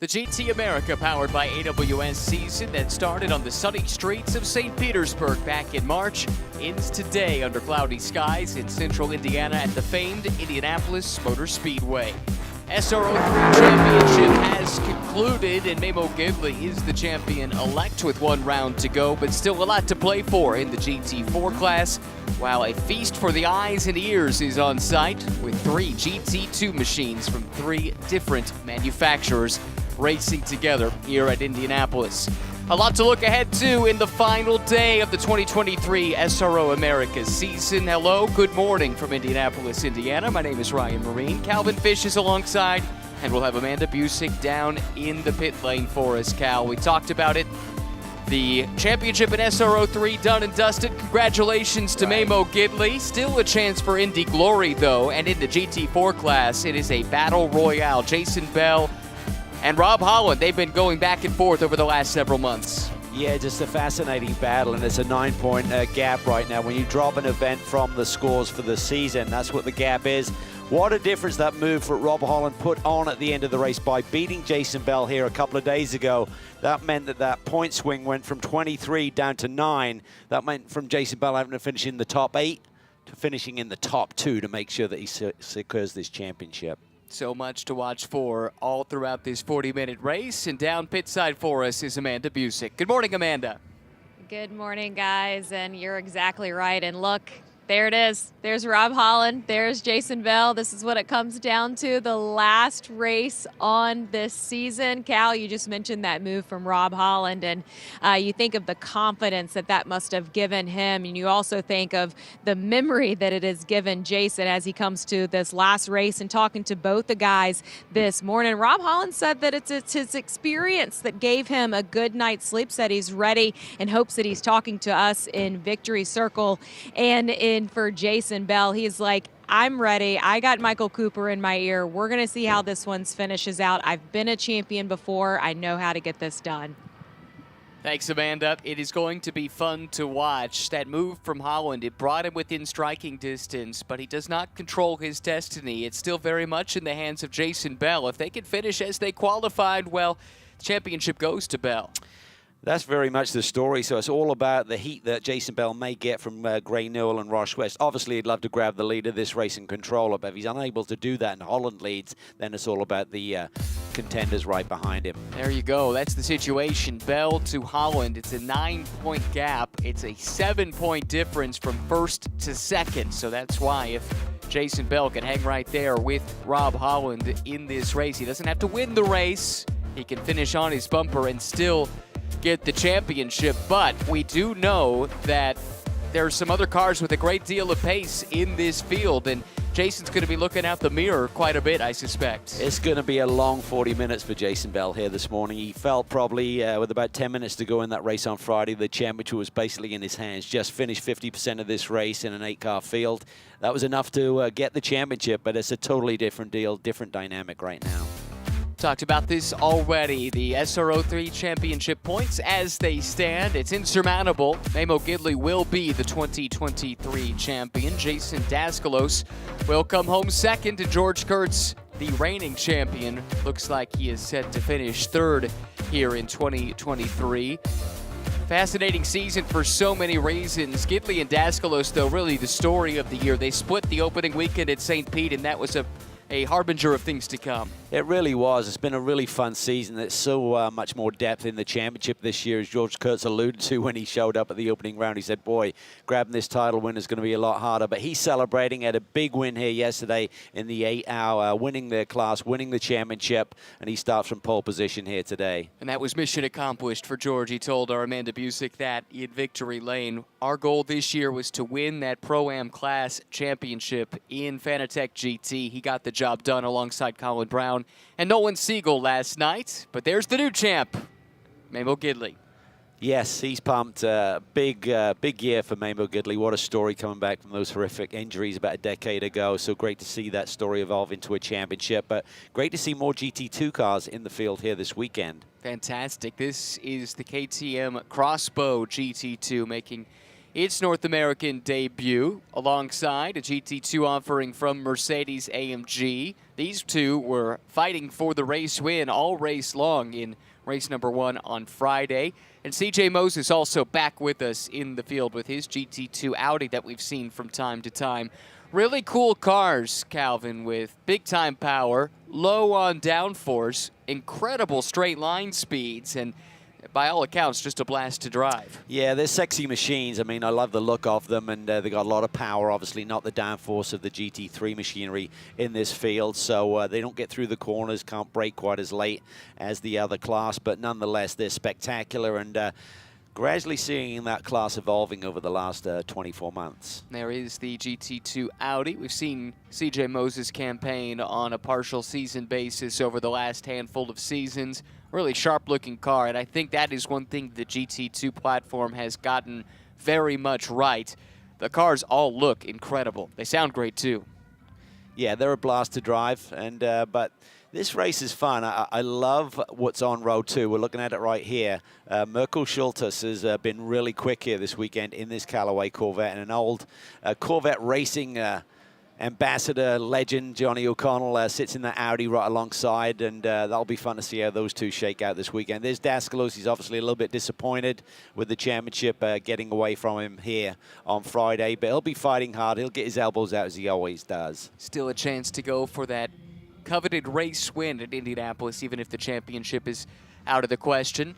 The GT America powered by AWS season that started on the sunny streets of St. Petersburg back in March ends today under cloudy skies in central Indiana at the famed Indianapolis Motor Speedway. SRO Championship has concluded and Memo Gidley is the champion-elect with one round to go, but still a lot to play for in the GT4 class, while a feast for the eyes and ears is on site with 3 GT2 machines from 3 different manufacturers racing together here at Indianapolis. A lot to look ahead to in the final day of the 2023 SRO America season. Hello, good morning from Indianapolis, Indiana. My name is Ryan Marine. Calvin Fish is alongside, and we'll have Amanda Busick down in the pit lane for us, Cal. We talked about it. The championship in SRO 3 done and dusted. Congratulations to Memo Gidley. Still a chance for Indy Glory, though, and in the GT4 class, it is a battle royale. Jason Bell and Rob Holland, they've been going back and forth over the last several months. Yeah, just a fascinating battle, and it's a 9-point gap right now. When you drop an event from the scores for the season, that's what the gap is. What a difference that move for Rob Holland put on at the end of the race by beating Jason Bell here a couple of days ago. That meant that point swing went from 23 down to 9. That meant from Jason Bell having to finish in the top 8 to finishing in the top 2 to make sure that he secures this championship. So much to watch for all throughout this 40-minute race. And down pit side for us is Amanda Busick. Good morning, Amanda. Good morning, guys. And you're exactly right. And look, there it is. There's Rob Holland. There's Jason Bell. This is what it comes down to, the last race on this season. Cal, you just mentioned that move from Rob Holland, and you think of the confidence that that must have given him, and you also think of the memory that it has given Jason as he comes to this last race. And talking to both the guys this morning, Rob Holland said that it's his experience that gave him a good night's sleep, said he's ready and hopes that he's talking to us in Victory Circle. And for Jason Bell, he's like, I'm ready. I got Michael Cooper in my ear. We're going to see how this one finishes out. I've been a champion before. I know how to get this done. Thanks, Amanda. It is going to be fun to watch. That move from Holland, it brought him within striking distance, but he does not control his destiny. It's still very much in the hands of Jason Bell. If they can finish as they qualified, well, the championship goes to Bell. That's very much the story. So it's all about the heat that Jason Bell may get from Gray Newell and Ross West. Obviously, he'd love to grab the lead of this race and control it, but if he's unable to do that and Holland leads, then it's all about the contenders right behind him. There you go. That's the situation. Bell to Holland. It's a 9-point gap. It's a 7-point difference from first to second. So that's why if Jason Bell can hang right there with Rob Holland in this race, he doesn't have to win the race. He can finish on his bumper and still get the championship, but we do know that there are some other cars with a great deal of pace in this field, and Jason's going to be looking out the mirror quite a bit, I suspect. It's going to be a long 40 minutes for Jason Bell here this morning. He felt probably with about 10 minutes to go in that race on Friday, the championship was basically in his hands. Just finished 50% of this race in an 8-car field. That was enough to get the championship, but it's a totally different deal, different dynamic right now. Talked about this already. The SRO 3 championship points as they stand. It's insurmountable. Memo Gidley will be the 2023 champion. Jason Daskalos will come home second, and George Kurtz, the reigning champion, looks like he is set to finish third here in 2023. Fascinating season for so many reasons. Gidley and Daskalos, though, really the story of the year. They split the opening weekend at St. Pete, and that was a harbinger of things to come. It really was. It's been a really fun season. There's so much more depth in the championship this year, as George Kurtz alluded to when he showed up at the opening round. He said, boy, grabbing this title win is going to be a lot harder. But he's celebrating at a big win here yesterday in the 8-hour, winning their class, winning the championship, and he starts from pole position here today. And that was mission accomplished for George. He told our Amanda Busick that in Victory Lane. Our goal this year was to win that Pro-Am class championship in Fanatec GT. He got the job done alongside Colin Brown and Nolan Siegel last night. But there's the new champ, Memo Gidley. Yes, he's pumped. Big year for Memo Gidley. What a story coming back from those horrific injuries about a decade ago. So great to see that story evolve into a championship. But great to see more GT2 cars in the field here this weekend. Fantastic. This is the KTM Crossbow GT2 making its North American debut alongside a GT2 offering from Mercedes-AMG. These two were fighting for the race win all race long in race number 1 on Friday. And CJ Moses also back with us in the field with his GT2 Audi that we've seen from time to time. Really cool cars, Calvin, with big-time power, low on downforce, incredible straight line speeds, and by all accounts, just a blast to drive. Yeah, they're sexy machines. I mean, I love the look of them, and they got a lot of power, obviously not the downforce of the GT3 machinery in this field, so they don't get through the corners, can't brake quite as late as the other class, but nonetheless, they're spectacular, and gradually seeing that class evolving over the last 24 months. There is the GT2 Audi. We've seen CJ Moses campaign on a partial season basis over the last handful of seasons. Really sharp-looking car, and I think that is one thing the GT2 platform has gotten very much right. The cars all look incredible. They sound great, too. Yeah, they're a blast to drive, and but this race is fun. I love what's on row 2. We're looking at it right here. Merkel Schultes has been really quick here this weekend in this Callaway Corvette, and an old Corvette racing ambassador legend, Johnny O'Connell, sits in the Audi right alongside, and that'll be fun to see how those two shake out this weekend. There's Daskalos. He's obviously a little bit disappointed with the championship getting away from him here on Friday, but he'll be fighting hard. He'll get his elbows out as he always does. Still a chance to go for that coveted race win at Indianapolis, even if the championship is out of the question.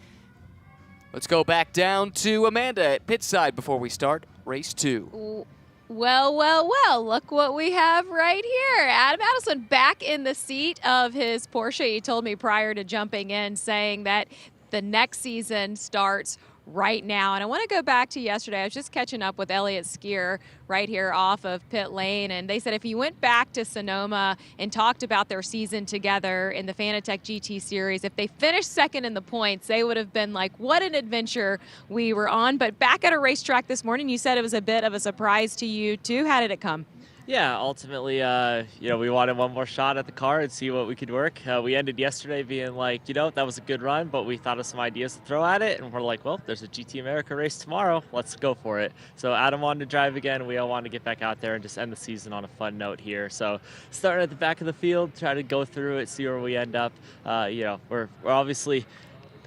Let's go back down to Amanda at pit side before we start race 2. Well, well, well, look what we have right here. Adam Adelson back in the seat of his Porsche. He told me prior to jumping in, saying that the next season starts right now. And I want to go back to yesterday. I was just catching up with Elliott Skier right here off of pit lane, and they said if he went back to Sonoma and talked about their season together in the Fanatec GT Series, if they finished second in the points, they would have been like, what an adventure we were on. But back at a racetrack this morning, you said it was a bit of a surprise to you too. How did it come? Yeah, ultimately, we wanted one more shot at the car and see what we could work. We ended yesterday being like, that was a good run, but we thought of some ideas to throw at it, and we're like, well, there's a GT America race tomorrow. Let's go for it. So Adam wanted to drive again. We all wanted to get back out there and just end the season on a fun note here. So starting at the back of the field, try to go through it, see where we end up. We're obviously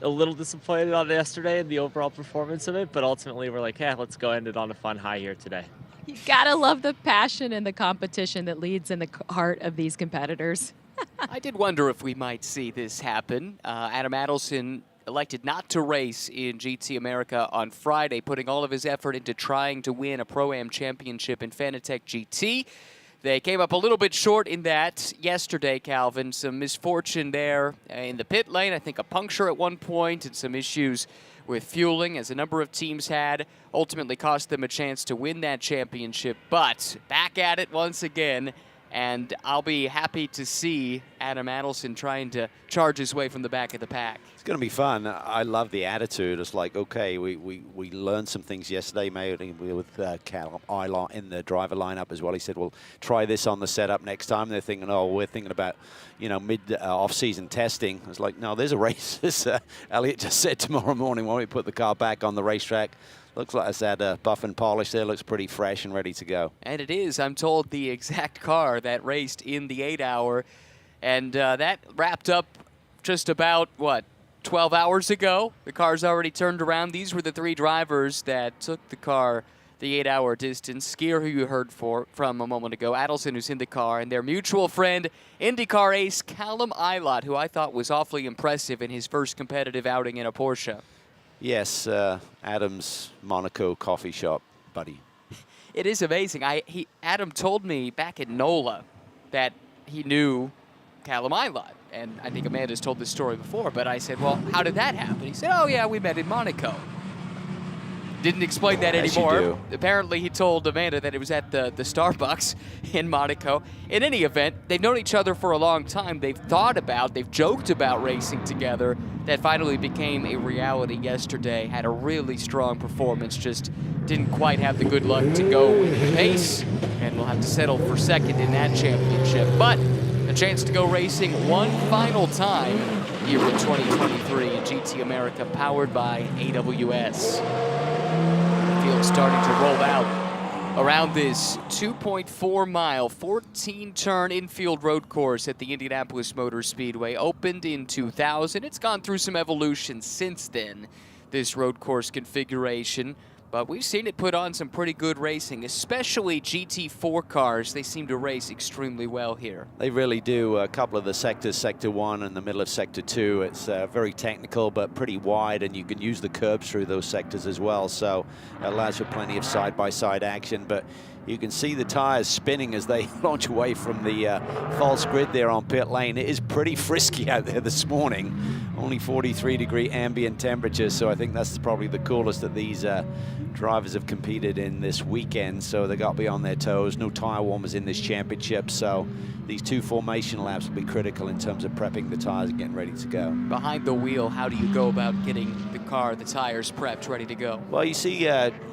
a little disappointed on yesterday and the overall performance of it, but ultimately we're like, let's go end it on a fun high here today. You gotta love the passion and the competition that leads in the heart of these competitors. I did wonder if we might see this happen. Adam Adelson elected not to race in GT America on Friday, putting all of his effort into trying to win a Pro-Am championship in Fanatec GT. They came up a little bit short in that yesterday, Calvin. Some misfortune there in the pit lane. I think a puncture at one point and some issues with fueling, as a number of teams had, ultimately cost them a chance to win that championship. But back at it once again, and I'll be happy to see Adam Adelson trying to charge his way from the back of the pack. It's going to be fun. I love the attitude. It's like, okay, we learned some things yesterday, maybe with Cal Eilon in the driver lineup as well. He said, we'll try this on the setup next time. They're thinking, we're thinking about, off-season testing. It's like, no, there's a race. As Elliott just said, tomorrow morning when we put the car back on the racetrack. Looks like it's had buff and polish there. Looks pretty fresh and ready to go. And it is, I'm told, the exact car that raced in the 8-hour. And that wrapped up just about, 12 hours ago? The car's already turned around. These were the 3 drivers that took the car the 8-hour distance. Skier, who you heard from a moment ago, Adelson, who's in the car, and their mutual friend, IndyCar ace Callum Eilot, who I thought was awfully impressive in his first competitive outing in a Porsche. Yes, Adam's Monaco coffee shop buddy. It is amazing. Adam told me back at NOLA that he knew Callum Eilot. And I think Amanda's told this story before, but I said, well, how did that happen? He said, oh, yeah, we met in Monaco. Didn't explain that anymore. Apparently, he told Amanda that it was at the Starbucks in Monaco. In any event, they've known each other for a long time. They've joked about racing together. That finally became a reality yesterday. Had a really strong performance, just didn't quite have the good luck to go with the pace, and we'll have to settle for second in that championship. But a chance to go racing one final time here in 2023 in GT America, powered by AWS. field starting to roll out around this 2.4-mile, 14-turn infield road course at the Indianapolis Motor Speedway. Opened in 2000. It's gone through some evolution since then, this road course configuration. But we've seen it put on some pretty good racing, especially GT4 cars. They seem to race extremely well here. They really do. A couple of the sectors, Sector 1 and the middle of Sector 2, it's very technical but pretty wide, and you can use the curbs through those sectors as well, so it allows for plenty of side-by-side action. But you can see the tires spinning as they launch away from the false grid there on pit lane. It is pretty frisky out there this morning. Only 43-degree ambient temperature, so I think that's probably the coolest that these drivers have competed in this weekend, so they got to be on their toes. No tire warmers in this championship, so these 2 formation laps will be critical in terms of prepping the tires and getting ready to go. Behind the wheel, how do you go about getting the car, the tires prepped, ready to go? Well, you see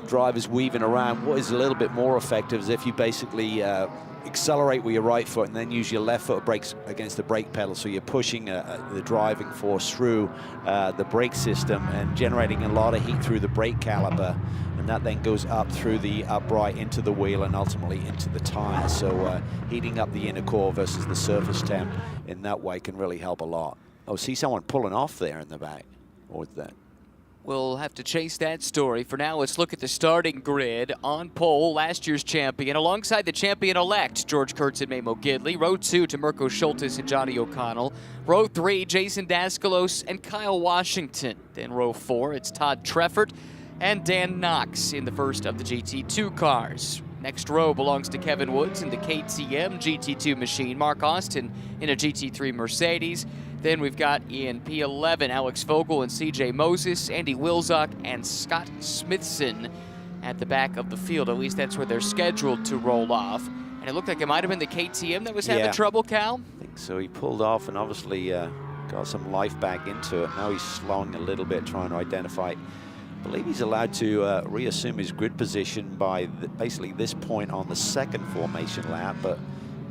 drivers weaving around. What is a little bit more effective is if you basically accelerate with your right foot and then use your left foot brakes against the brake pedal, so you're pushing the driving force through the brake system and generating a lot of heat through the brake caliper, and that then goes up through the upright into the wheel and ultimately into the tire. So heating up the inner core versus the surface temp in that way can really help a lot. Oh, see someone pulling off there in the back. What was that? We'll have to chase that story. For now, let's look at the starting grid. On pole, last year's champion, alongside the champion-elect, George Kurtz and Mamo Gidley. Row 2 to Mirko Schultes and Johnny O'Connell. Row 3, Jason Daskalos and Kyle Washington. Then row 4, it's Todd Treffert and Dan Knox in the first of the GT2 cars. Next row belongs to Kevin Woods in the KTM GT2 machine. Mark Austin in a GT3 Mercedes. Then we've got in P11, Alex Vogel and CJ Moses, Andy Wilczak and Scott Smithson at the back of the field. At least that's where they're scheduled to roll off. And it looked like it might have been the KTM that was having trouble, Cal? I think so. He pulled off and obviously got some life back into it. Now he's slowing a little bit, trying to identify. I believe he's allowed to reassume his grid position by basically this point on the second formation lap, but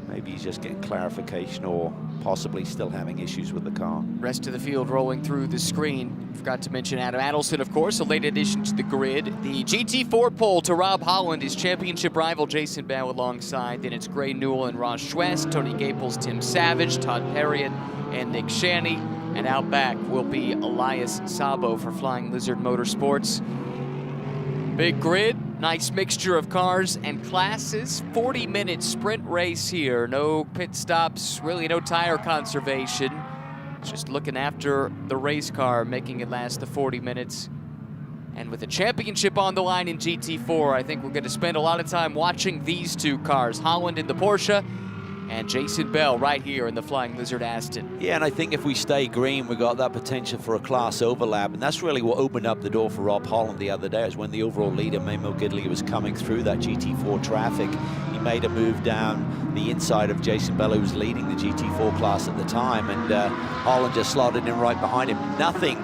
maybe he's just getting clarification or possibly still having issues with the car. Rest of the field rolling through the screen. Forgot to mention Adam Adelson, of course, a late addition to the grid. The GT4 pole to Rob Holland, his championship rival Jason Bell alongside. Then it's Gray Newell and Ross Schwest, Tony Gaples, Tim Savage, Todd Perriott, and Nick Shaney. And out back will be Elias Sabo for Flying Lizard Motorsports. Big grid, nice mixture of cars and classes. 40-minute sprint race here. No pit stops, really no tire conservation. Just looking after the race car, making it last the 40 minutes. And with a championship on the line in GT4, I think we're going to spend a lot of time watching these 2 cars. Holland in the Porsche and Jason Bell right here in the Flying Lizard Aston. Yeah, and I think if we stay green, we got that potential for a class overlap, and that's really what opened up the door for Rob Holland the other day, is when the overall leader, Mamo Gidley, was coming through that GT4 traffic. He made a move down the inside of Jason Bell, who was leading the GT4 class at the time, and Holland just slotted in right behind him. Nothing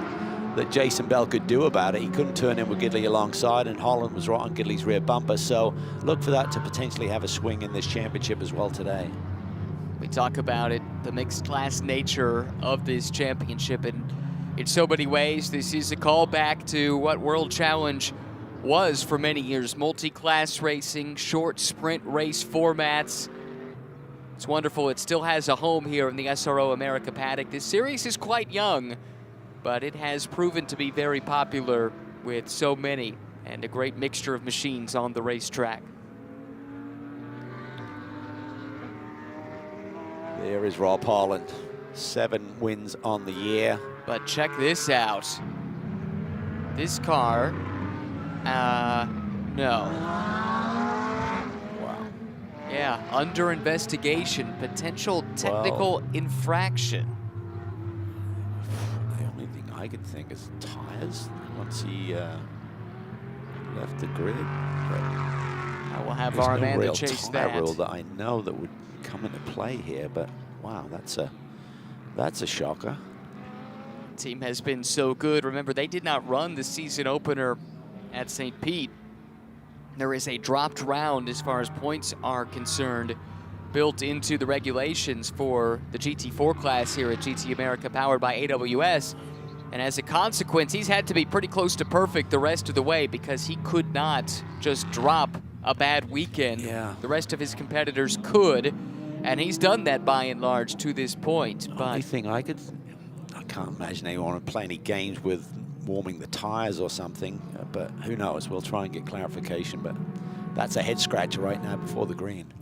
that Jason Bell could do about it. He couldn't turn in with Gidley alongside, and Holland was right on Gidley's rear bumper, so look for that to potentially have a swing in this championship as well today. We talk about it, the mixed class nature of this championship, and in so many ways, this is a callback to what World Challenge was for many years. Multi-class racing, short sprint race formats. It's wonderful. It still has a home here in the SRO America paddock. This series is quite young, but it has proven to be very popular with so many and a great mixture of machines on the racetrack. There is Rob Holland, 7 wins on the year. But check this out. This car, no. Wow. Yeah, under investigation, potential technical infraction. The only thing I could think is tires once he left the grid. I will have There's our no man to real chase tire that. rule that I know that would come into play here, but wow, that's a shocker. Team has been so good. Remember, they did not run the season opener at St. Pete. There is a dropped round as far as points are concerned built into the regulations for the GT4 class here at GT America, powered by AWS. And as a consequence, he's had to be pretty close to perfect the rest of the way because he could not just drop a bad weekend. Yeah. The rest of his competitors could, and he's done that by and large to this point. But Only thing I can't imagine anyone would play any games with warming the tires or something, but who knows? We'll try and get clarification, but that's a head scratcher right now before the green.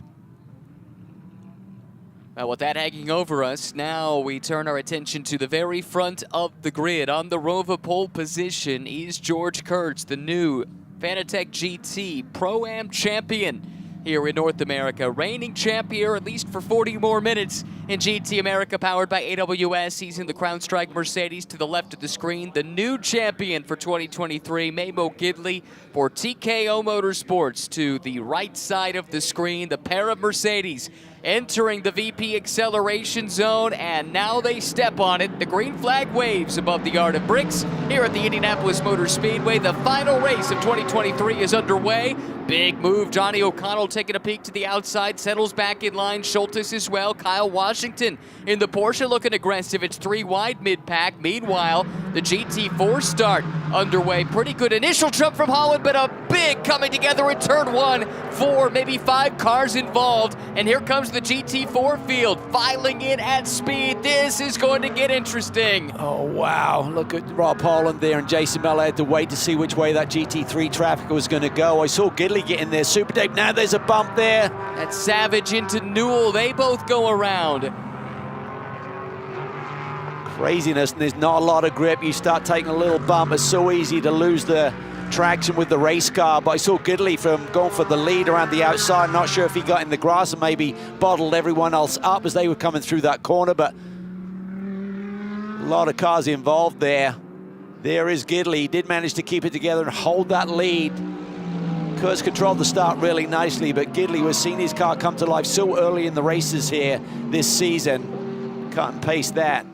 Well, with that hanging over us, now we turn our attention to the very front of the grid. On the Rover pole position is George Kurtz, the new Fanatec GT Pro-Am champion here in North America. Reigning champion, at least for 40 more minutes in GT America, powered by AWS. He's in the Crown Strike Mercedes to the left of the screen. The new champion for 2023, Memo Gidley for TKO Motorsports to the right side of the screen. The pair of Mercedes entering the VP acceleration zone, and now they step on it. The green flag waves above the Yard of Bricks here at the Indianapolis Motor Speedway. The final race of 2023 is underway. Big move. Johnny O'Connell taking a peek to the outside, settles back in line. Schultes as well. Kyle Washington in the Porsche looking aggressive. It's 3 wide mid-pack. Meanwhile, the GT4 start underway. Pretty good initial jump from Holland, but a big coming together in turn 1. 4, maybe 5 cars involved. And here comes the GT4 field filing in at speed. This is going to get interesting. Oh, wow. Look at Rob Holland there, and Jason Bell had to wait to see which way that GT3 traffic was going to go. I saw Gidley get in there. Super Dave, now there's a bump there. That's Savage into Newell. They both go around. Craziness, and there's not a lot of grip. You start taking a little bump. It's so easy to lose the traction with the race car, but I saw Gidley from going for the lead around the outside. Not sure if he got in the grass and maybe bottled everyone else up as they were coming through that corner, but a lot of cars involved there. There is Gidley. He did manage to keep it together and hold that lead. Kurtz controlled the start really nicely, but Gidley was seeing his car come to life so early in the races here this season. Cut and paste that.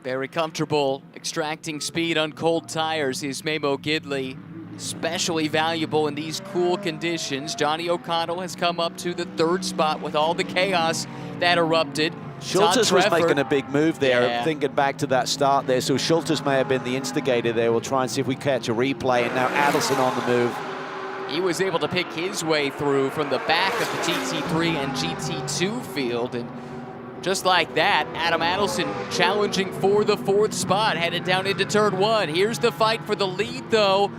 Very comfortable, extracting speed on cold tires is Memo Gidley. Especially valuable in these cool conditions. Johnny O'Connell has come up to the 3rd spot with all the chaos that erupted. Schultes was making a big move there, Yeah. thinking back to that start there. So Schultes may have been the instigator there. We'll try and see if we catch a replay. And now Adelson on the move. He was able to pick his way through from the back of the GT3 and GT2 field. And just like that, Adam Adelson challenging for the 4th spot, headed down into turn 1. Here's the fight for the lead, though.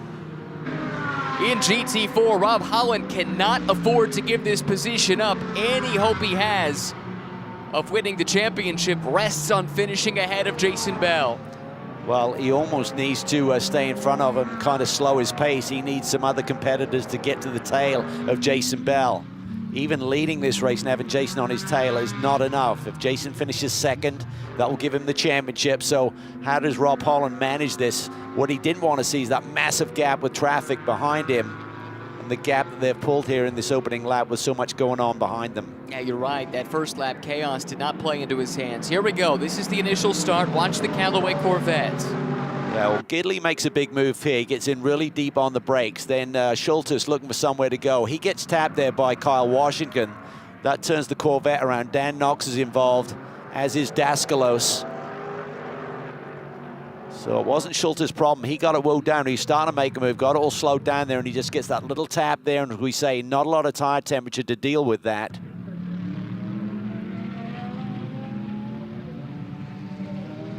In GT4, Rob Holland cannot afford to give this position up. Any hope he has of winning the championship rests on finishing ahead of Jason Bell. Well, he almost needs to stay in front of him, kind of slow his pace. He needs some other competitors to get to the tail of Jason Bell. Even leading this race and having Jason on his tail is not enough. If Jason finishes 2nd, that will give him the championship. So how does Rob Holland manage this? What he didn't want to see is that massive gap with traffic behind him, and the gap that they've pulled here in this opening lap with so much going on behind them. Yeah, you're right. That first lap chaos did not play into his hands. Here we go. This is the initial start. Watch the Callaway Corvette. Yeah, well, Gidley makes a big move here. He gets in really deep on the brakes. Then Schultes looking for somewhere to go. He gets tapped there by Kyle Washington. That turns the Corvette around. Dan Knox is involved, as is Daskalos. So it wasn't Schultes' problem. He got it wound down. He's starting to make a move, got it all slowed down there, and he just gets that little tap there. And as we say, not a lot of tire temperature to deal with that.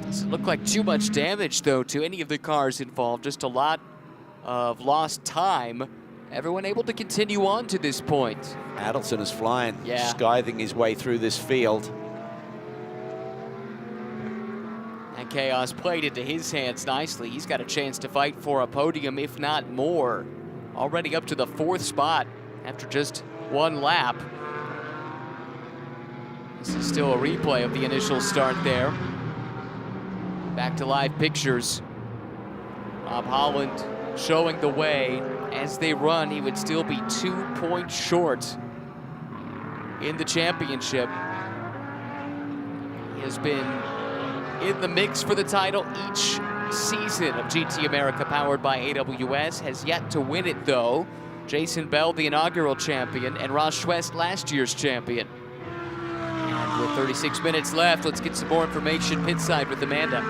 Doesn't look like too much damage, though, to any of the cars involved. Just a lot of lost time. Everyone able to continue on to this point. Adelson is flying, Yeah. scything his way through this field. And chaos played into his hands nicely. He's got a chance to fight for a podium, if not more. Already up to the 4th spot after just 1 lap. This is still a replay of the initial start there. Back to live pictures. Rob Holland showing the way. As they run, he would still be 2 points short in the championship. He has been in the mix for the title each season of GT America powered by AWS. Has yet to win it, though. Jason Bell, the inaugural champion, and Ross Schwest, last year's champion. And with 36 minutes left, let's get some more information pit side with Amanda.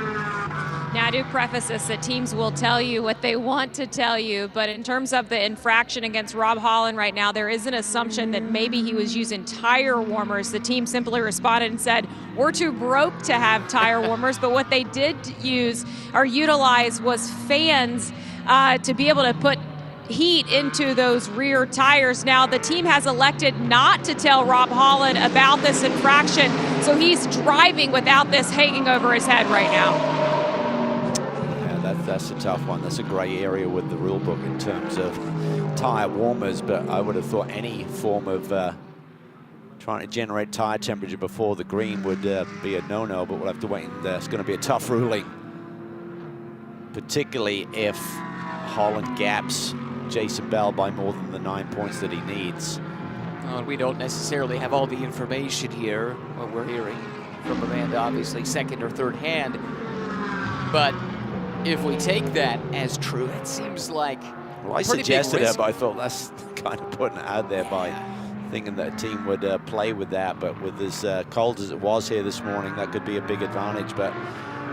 Now, I do preface this that teams will tell you what they want to tell you, but in terms of the infraction against Rob Holland right now, there is an assumption that maybe he was using tire warmers. The team simply responded and said, we're too broke to have tire warmers, but what they did use or utilize was fans to be able to put heat into those rear tires. Now, the team has elected not to tell Rob Holland about this infraction, so he's driving without this hanging over his head right now. That's a tough one. That's a gray area with the rule book in terms of tire warmers, but I would have thought any form of trying to generate tire temperature before the green would be a no-no, but we'll have to wait, and it's going to be a tough ruling, particularly if Holland gaps Jason Bell by more than the 9 points that he needs. We don't necessarily have all the information here. What we're hearing from Amanda, obviously second or third hand, but if we take that as true, it seems like well, I suggested it, but I thought that's kind of putting it out there by thinking that a team would play with that. But with as cold as it was here this morning, that could be a big advantage. But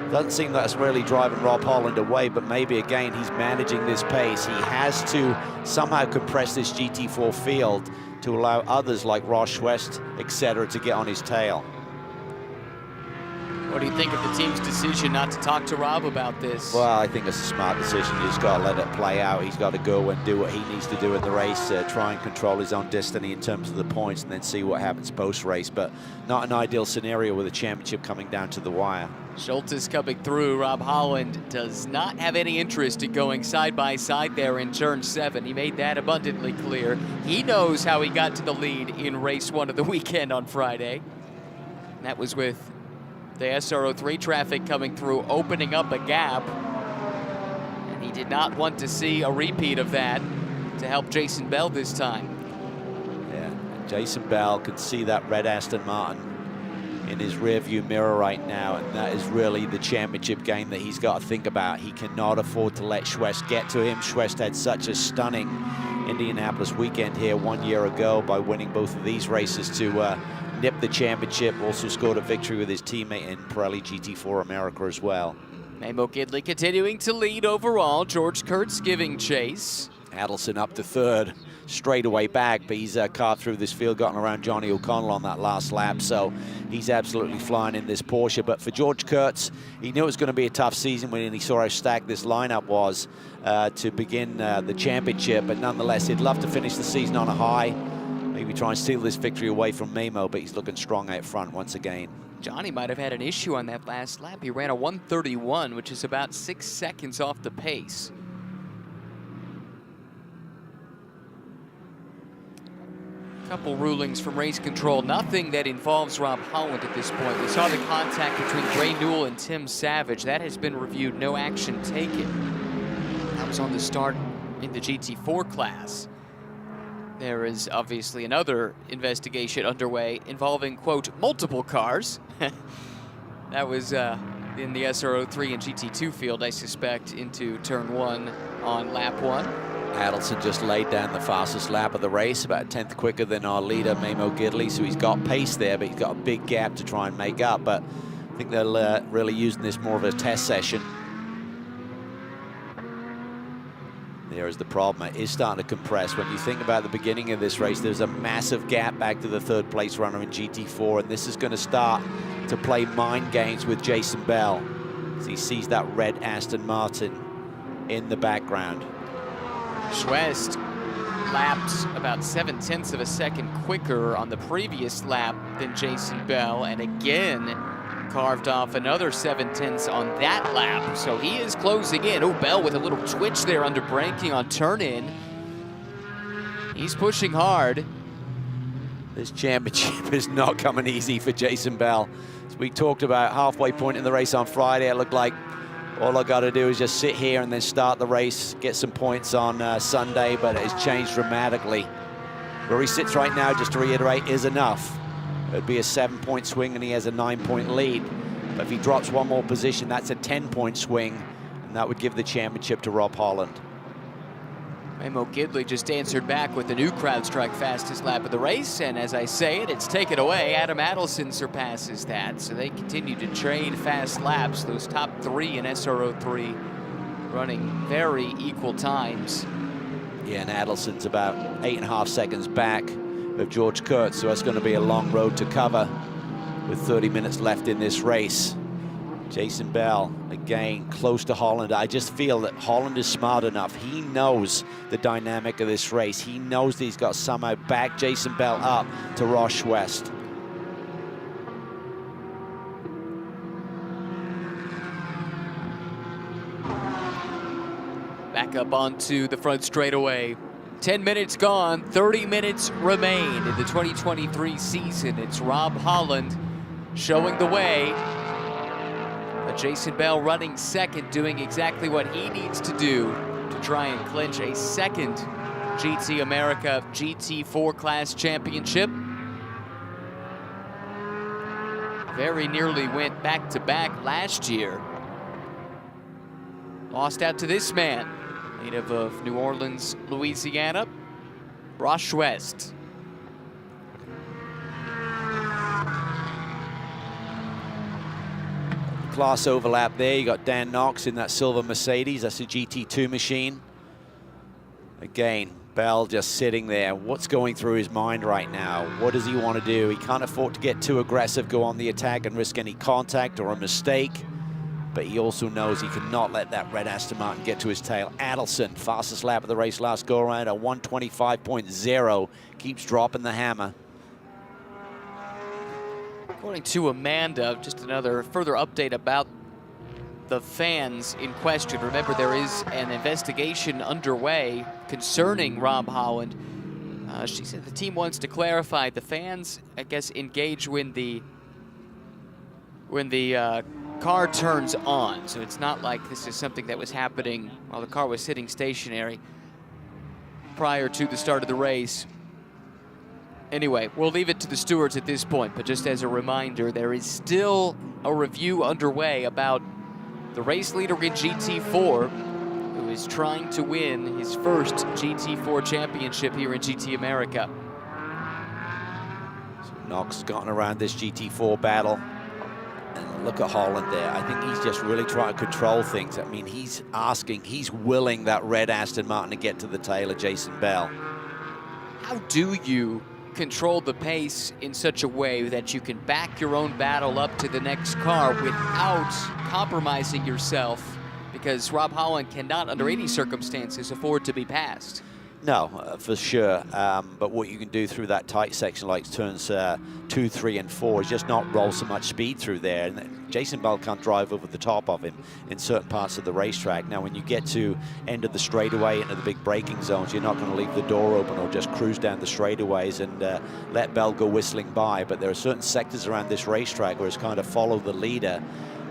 it doesn't seem that's really driving Rob Holland away. But maybe, again, he's managing this pace. He has to somehow compress this GT4 field to allow others like Ross Schwest, etc., to get on his tail. What do you think of the team's decision not to talk to Rob about this? Well, I think it's a smart decision. You just got to let it play out. He's got to go and do what he needs to do in the race, try and control his own destiny in terms of the points, and then see what happens post-race. But not an ideal scenario with a championship coming down to the wire. Schultz is coming through. Rob Holland does not have any interest in going side by side there in turn 7. He made that abundantly clear. He knows how he got to the lead in race 1 of the weekend on Friday. And that was with the SRO3 traffic coming through, opening up a gap. And he did not want to see a repeat of that to help Jason Bell this time. Yeah, Jason Bell could see that red Aston Martin in his rearview mirror right now, and that is really the championship game that he's got to think about. He cannot afford to let Schwest get to him. Schwest had such a stunning Indianapolis weekend here 1 year ago by winning both of these races to nip the championship. Also scored a victory with his teammate in Pirelli GT4 America as well. Mamo Gidley continuing to lead overall. George Kurtz giving chase. Adelson up to third, straightaway back, but he's carved through this field, gotten around Johnny O'Connell on that last lap, so he's absolutely flying in this Porsche. But for George Kurtz, he knew it was going to be a tough season when he saw how stacked this lineup was to begin the championship, but nonetheless, he'd love to finish the season on a high, maybe try and steal this victory away from Mamo, but he's looking strong out front once again. Johnny might have had an issue on that last lap. He ran a 1:31, which is about 6 seconds off the pace. Couple rulings from race control. Nothing that involves Rob Holland at this point. We saw the contact between Gray Newell and Tim Savage. That has been reviewed. No action taken. That was on the start in the GT4 class. There is obviously another investigation underway involving, quote, multiple cars. That was in the SRO3 and GT2 field, I suspect, into turn 1 on lap 1. Adelson just laid down the fastest lap of the race, about a 10th quicker than our leader, Mamo Gidley, so he's got pace there, but he's got a big gap to try and make up. But I think they're really using this more of a test session. There is the problem. It is starting to compress. When you think about the beginning of this race, there's a massive gap back to the third place runner in GT4, and this is going to start to play mind games with Jason Bell as he sees that red Aston Martin in the background. Schwest lapped about 0.7 of a second quicker on the previous lap than Jason Bell, and again carved off another 0.7 on that lap. So he is closing in. Oh, Bell with a little twitch there under braking on turn-in. He's pushing hard. This championship is not coming easy for Jason Bell. As we talked about halfway point in the race on Friday, it looked like all I got to do is just sit here and then start the race, get some points on Sunday, but it has changed dramatically. Where he sits right now, just to reiterate, is enough. It'd be a 7-point swing and he has a 9-point lead. But if he drops one more position, that's a 10-point swing, and that would give the championship to Rob Holland. Memo Gidley just answered back with the new CrowdStrike fastest lap of the race, and as I say it, it's taken away. Adam Adelson surpasses that, so they continue to trade fast laps. Those top 3 in SRO 3 running very equal times. Yeah, and Adelson's about 8.5 seconds back of George Kurtz, so that's going to be a long road to cover with 30 minutes left in this race. Jason Bell, again, close to Holland. I just feel that Holland is smart enough. He knows the dynamic of this race. He knows that he's got to somehow back Jason Bell up to Roche West. Back up onto the front straightaway. 10 minutes gone, 30 minutes remain in the 2023 season. It's Rob Holland showing the way. Jason Bell running second, doing exactly what he needs to do to try and clinch a second GT America GT4 class championship. Very nearly went back-to-back last year. Lost out to this man, native of New Orleans, Louisiana, Roche West. Class overlap there. You got Dan Knox in that silver Mercedes. That's a GT2 machine. Again, Bell just sitting there. What's going through his mind right now? What does he want to do? He can't afford to get too aggressive, go on the attack and risk any contact or a mistake. But he also knows he cannot let that red Aston Martin get to his tail. Adelson, fastest lap of the race last go around, a 1:25.0, keeps dropping the hammer. According to Amanda, just another further update about the fans in question. Remember, there is an investigation underway concerning Rob Holland. She said the team wants to clarify the fans, I guess, engage when the car turns on. So it's not like this is something that was happening while the car was sitting stationary prior to the start of the race. Anyway, we'll leave it to the stewards at this point, but just as a reminder, there is still a review underway about the race leader in GT4, who is trying to win his first GT4 championship here in GT America. So Knox has gotten around this GT4 battle. And look at Holland there. I think he's just really trying to control things. I mean, he's willing that red Aston Martin to get to the tail of Jason Bell. How do you control the pace in such a way that you can back your own battle up to the next car without compromising yourself? Because Rob Holland cannot, under any circumstances, afford to be passed. No, for sure. But what you can do through that tight section, like turns 2, 3, and 4, is just not roll so much speed through there. And Jason Bell can't drive over the top of him in certain parts of the racetrack. Now, when you get to end of the straightaway into the big braking zones, you're not going to leave the door open or just cruise down the straightaways and let Bell go whistling by. But there are certain sectors around this racetrack where it's kind of follow the leader.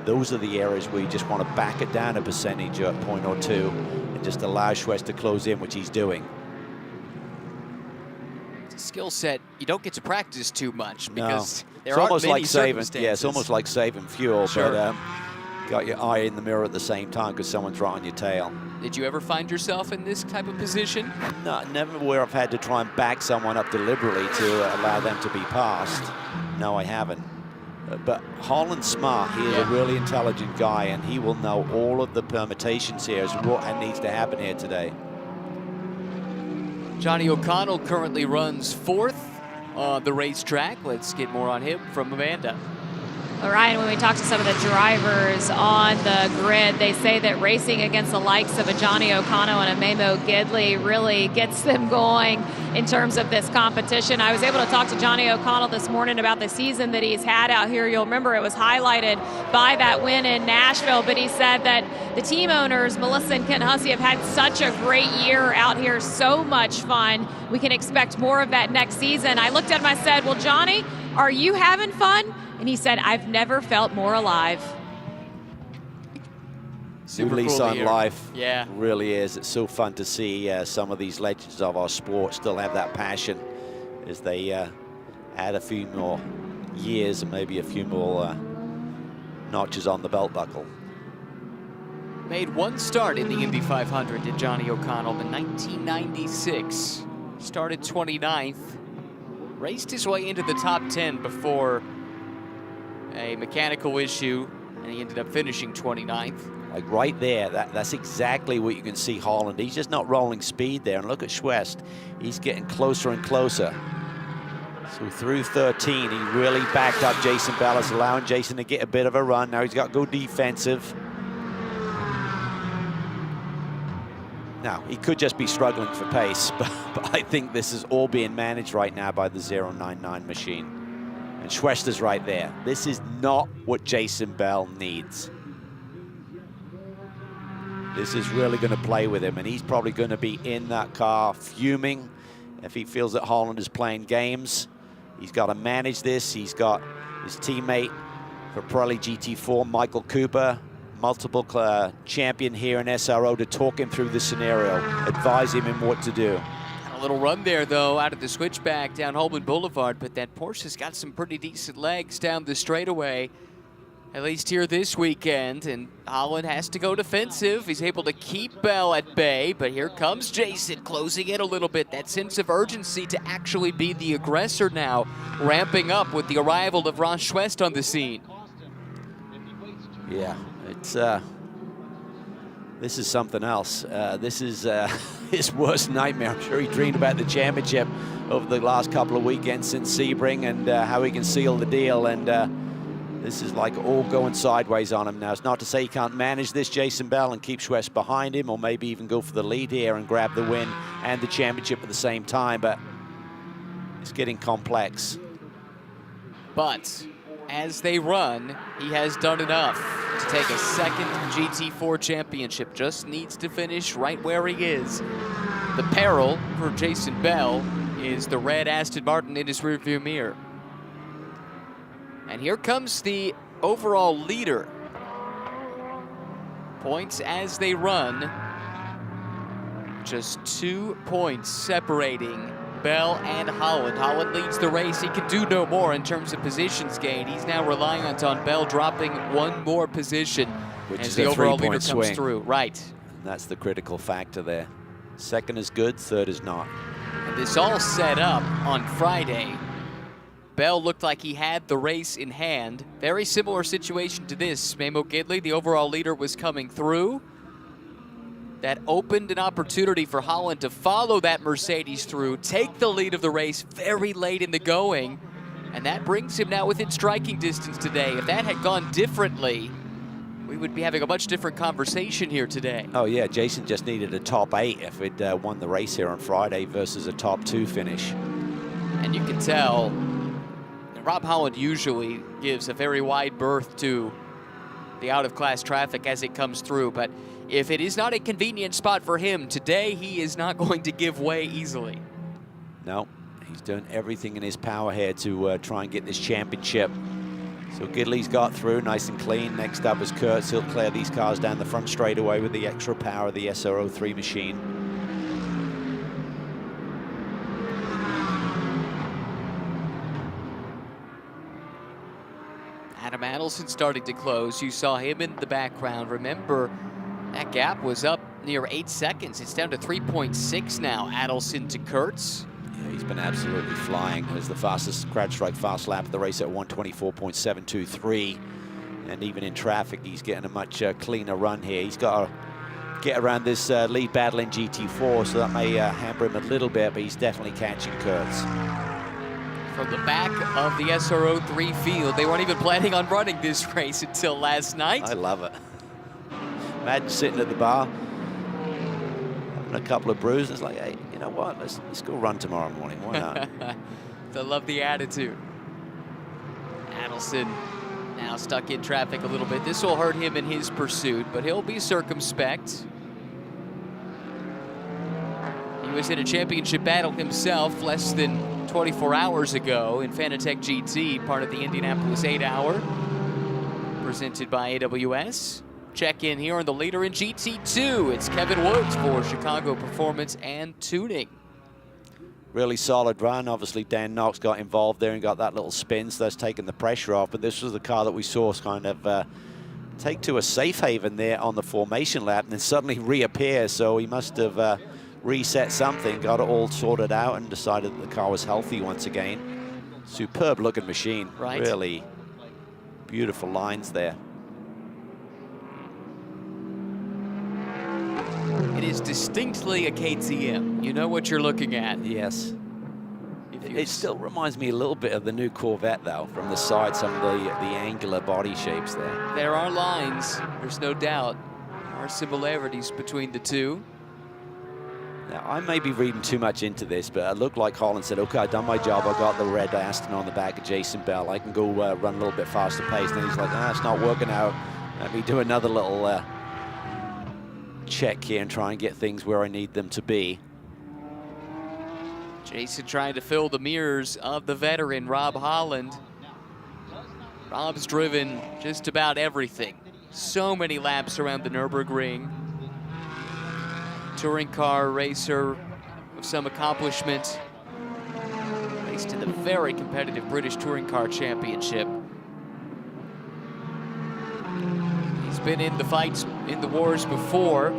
Those are the areas where you just want to back it down a percentage, a point or two, and just allow Schwest to close in, which he's doing. Skill set you don't get to practice too much because there it's aren't almost many like saving. circumstances. Yeah, it's almost like saving fuel, Sure. but got your eye in the mirror at the same time because someone's right on your tail. Did you ever find yourself in this type of position? No, never where I've had to try and back someone up deliberately to allow them to be passed. No, I haven't. But Holland's smart. He is a really intelligent guy, and he will know all of the permutations here as what needs to happen here today. Johnny O'Connell currently runs 4th on the racetrack. Let's get more on him from Amanda. Well, Ryan, when we talk to some of the drivers on the grid, they say that racing against the likes of a Johnny O'Connell and a Memo Gidley really gets them going in terms of this competition. I was able to talk to Johnny O'Connell this morning about the season that he's had out here. You'll remember it was highlighted by that win in Nashville, but he said that the team owners, Melissa and Ken Hussey, have had such a great year out here, so much fun. We can expect more of that next season. I looked at him, I said, well, Johnny, are you having fun? And he said, I've never felt more alive. Super New lease cool to on hear. life. Yeah. It really is. It's so fun to see some of these legends of our sport still have that passion as they add a few more years and maybe a few more notches on the belt buckle. Made one start in the Indy 500, did Johnny O'Connell in 1996. Started 29th, raced his way into the top 10 before a mechanical issue, and he ended up finishing 29th. Like right there, that's exactly what you can see Holland. He's just not rolling speed there. And look at Schwest. He's getting closer and closer. So through 13, he really backed up Jason Bellis, allowing Jason to get a bit of a run. Now he's got to go defensive. Now, he could just be struggling for pace, but I think this is all being managed right now by the 099 machine. And Schwester's right there. This is not what Jason Bell needs. This is really going to play with him, and he's probably going to be in that car fuming if he feels that Holland is playing games. He's got to manage this. He's got his teammate for Pirelli GT4, Michael Cooper, multiple champion here in SRO, to talk him through the scenario, advise him in what to do. A little run there, though, out of the switchback down Holman Boulevard, but that Porsche's got some pretty decent legs down the straightaway, at least here this weekend, and Holland has to go defensive. He's able to keep Bell at bay, but here comes Jason closing in a little bit. That sense of urgency to actually be the aggressor now, ramping up with the arrival of Ross Schwest on the scene. Yeah, it's this is something else. This is his worst nightmare. I'm sure he dreamed about the championship over the last couple of weekends since Sebring, and how he can seal the deal. And this is like all going sideways on him now. It's not to say he can't manage this, Jason Bell, and keep Schwest behind him, or maybe even go for the lead here and grab the win and the championship at the same time, but it's getting complex. But as they run, he has done enough to take a second GT4 championship. Just needs to finish right where he is. The peril for Jason Bell is the red Aston Martin in his rearview mirror. And here comes the overall leader. Points as they run. Just 2 points separating Bell and Holland. Holland leads the race. He can do no more in terms of positions gained. He's now reliant on Bell dropping one more position Which as is the a overall leader three-point comes swing. through. Right. And that's the critical factor there. Second is good, third is not. And this all set up on Friday. Bell looked like he had the race in hand. Very similar situation to this. Memo Gidley, the overall leader, was coming through. That opened an opportunity for Holland to follow that Mercedes through, take the lead of the race very late in the going, and that brings him now within striking distance today. If that had gone differently, we would be having a much different conversation here today. Oh yeah, Jason just needed a top 8 if he'd won the race here on Friday versus a top 2 finish. And you can tell that Rob Holland usually gives a very wide berth to the out-of-class traffic as it comes through, but if it is not a convenient spot for him, today he is not going to give way easily. No, he's done everything in his power here to try and get this championship. So Gidley's got through nice and clean. Next up is Kurtz. He'll clear these cars down the front straightaway with the extra power of the SRO 3 machine. Adam Adelson starting to close. You saw him in the background. Remember, that gap was up near 8 seconds. It's down to 3.6 now. Adelson to Kurtz. Yeah, he's been absolutely flying. It was the fastest CrowdStrike fast lap of the race at 124.723. And even in traffic, he's getting a much cleaner run here. He's got to get around this lead battle in GT4, so that may hamper him a little bit, but he's definitely catching Kurtz. From the back of the SRO 3 field, they weren't even planning on running this race until last night. I love it. Imagine sitting at the bar, having a couple of brews, and it's like, hey, you know what? Let's go run tomorrow morning. Why not? They love the attitude. Adelson now stuck in traffic a little bit. This will hurt him in his pursuit, but he'll be circumspect. He was in a championship battle himself less than 24 hours ago in Fanatec GT, part of the Indianapolis 8-hour, presented by AWS. Check in here on the leader in GT2. It's Kevin Woods for Chicago Performance and Tuning. Really solid run. Obviously, Dan Knox got involved there and got that little spin, so that's taken the pressure off. But this was the car that we saw kind of take to a safe haven there on the formation lap and then suddenly reappear. So he must have reset something, got it all sorted out, and decided that the car was healthy once again. Superb looking machine. Right. Really beautiful lines there. It is distinctly a KTM. You know what you're looking at. Yes. If you- It still reminds me a little bit of the new Corvette, though, from the side, some of the angular body shapes there. There are lines, there's no doubt. There are similarities between the two. Now, I may be reading too much into this, but it looked like Holland said, okay, I've done my job. I got the red Aston on the back of Jason Bell. I can go run a little bit faster pace. And then he's like, it's not working out. Let me do another little check here and try and get things where I need them to be. Jason trying to fill the mirrors of the veteran Rob Holland. Rob's driven just about everything. So many laps around the Nürburgring. Touring car racer of some accomplishment. Raced in the very competitive British Touring Car Championship. He's been in the fights, in the wars before.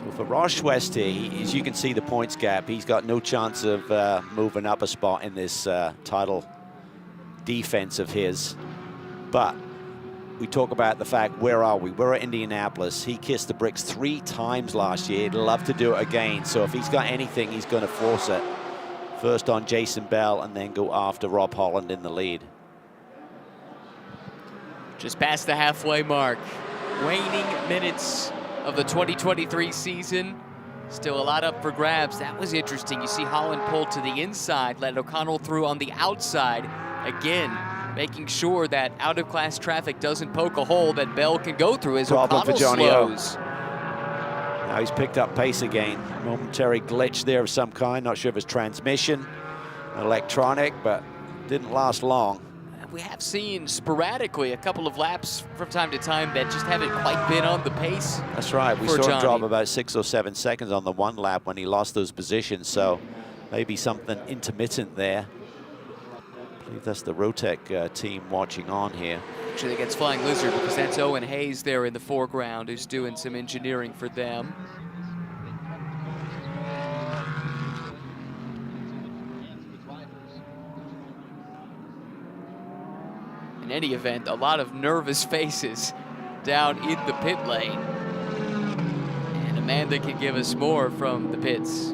So for Roche West here, as you can see the points gap, he's got no chance of moving up a spot in this title defense of his. But we talk about the fact, where are we? We're at Indianapolis. He kissed the bricks 3 times last year. He'd love to do it again. So if he's got anything, he's going to force it. First on Jason Bell and then go after Rob Holland in the lead. Just past the halfway mark. Waning minutes of the 2023 season. Still a lot up for grabs. That was interesting. You see Holland pull to the inside, let O'Connell through on the outside. Again, making sure that out-of-class traffic doesn't poke a hole that Bell can go through as O'Connell slows. Now he's picked up pace again. Momentary glitch there of some kind. Not sure if it's transmission, electronic, but didn't last long. We have seen sporadically a couple of laps from time to time that just haven't quite been on the pace. That's right. We for saw Johnny. him drop about 6 or 7 seconds on the one lap when he lost those positions. So maybe something intermittent there. I believe that's the Rotec team watching on here. Actually, against Flying Lizard, because that's Owen Hayes there in the foreground who's doing some engineering for them. In any event, a lot of nervous faces down in the pit lane. And Amanda can give us more from the pits.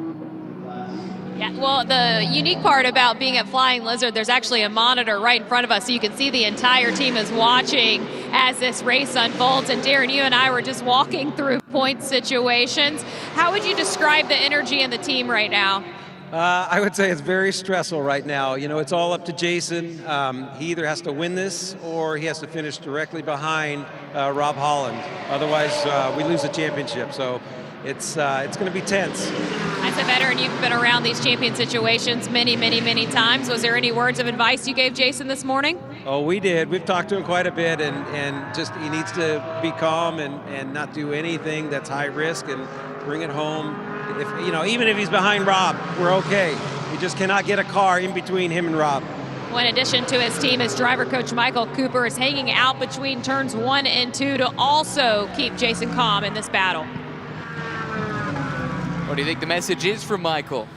Yeah, well, the unique part about being at Flying Lizard, there's actually a monitor right in front of us, so you can see the entire team is watching as this race unfolds. And Darren, you and I were just walking through point situations. How would you describe the energy in the team right now? I would say it's very stressful right now. You know, it's all up to Jason. He either has to win this or he has to finish directly behind Rob Holland. Otherwise, we lose the championship. So it's going to be tense. As a veteran, you've been around these champion situations many times. Was there any words of advice you gave Jason this morning? Oh, we did. We've talked to him quite a bit, and just he needs to be calm and not do anything that's high risk and bring it home. If, you know, even if he's behind Rob, we're okay. We just cannot get a car in between him and Rob. Well, in addition to his team, his driver coach Michael Cooper is hanging out between turns 1 and 2 to also keep Jason calm in this battle. What do you think the message is from Michael?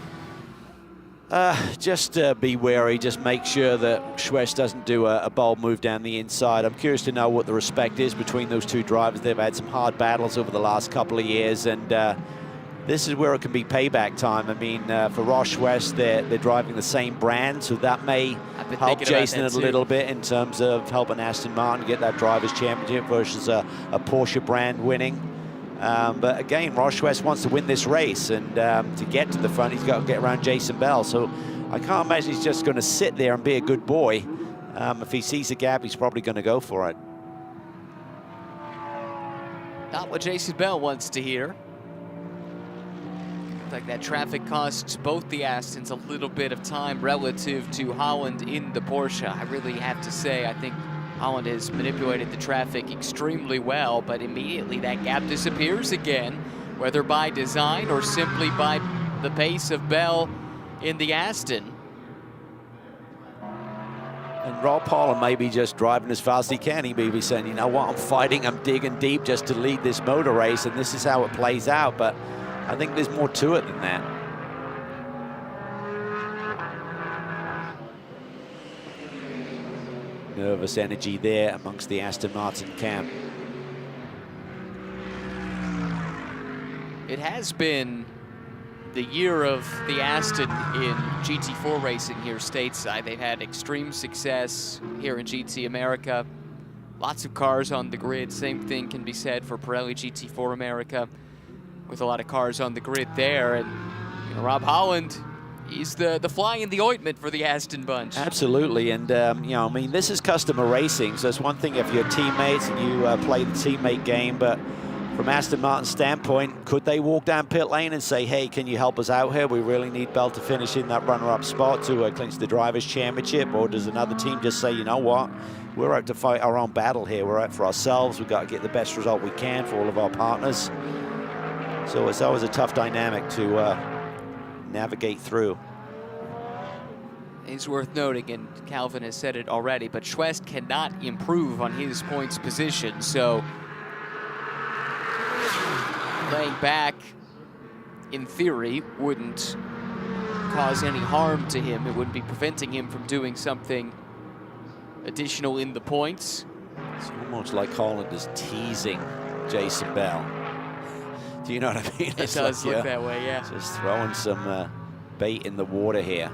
Just be wary, just make sure that Schwest doesn't do a bold move down the inside. I'm curious to know what the respect is between those two drivers. They've had some hard battles over the last couple of years, and this is where it can be payback time. I mean, for Roche West, they're driving the same brand, so that may help Jason a little bit in terms of helping Aston Martin get that Drivers' Championship versus a Porsche brand winning. But again, Roche West wants to win this race, and to get to the front, he's got to get around Jason Bell. So I can't imagine he's just going to sit there and be a good boy. If he sees a gap, he's probably going to go for it. Not what Jason Bell wants to hear. Like that traffic costs both the Astons a little bit of time relative to Holland in the Porsche. I really have to say, I think Holland has manipulated the traffic extremely well, but immediately that gap disappears again, whether by design or simply by the pace of Bell in the Aston. And Rob Holland may be just driving as fast as he can. He may be saying, you know what, I'm fighting, I'm digging deep just to lead this motor race, and this is how it plays out. But I think there's more to it than that. Nervous energy there amongst the Aston Martin camp. It has been the year of the Aston in GT4 racing here stateside. They've had extreme success here in GT America. Lots of cars on the grid. Same thing can be said for Pirelli GT4 America, with a lot of cars on the grid there. And you know, Rob Holland, he's the fly in the ointment for the Aston bunch. Absolutely, and you know, I mean, this is customer racing, so it's one thing if you're teammates and you play the teammate game, but from Aston Martin's standpoint, could they walk down pit lane and say, hey, can you help us out here? We really need Bell to finish in that runner-up spot to clinch the Drivers' Championship. Or does another team just say, you know what, we're out to fight our own battle here. We're out for ourselves. We've got to get the best result we can for all of our partners. So it's always a tough dynamic to navigate through. It's worth noting, and Calvin has said it already, but Schwest cannot improve on his points position. So laying back, in theory, wouldn't cause any harm to him. It wouldn't be preventing him from doing something additional in the points. It's almost like Holland is teasing Jason Bell. Do you know what I mean? It does look that way, yeah. Just throwing some bait in the water here.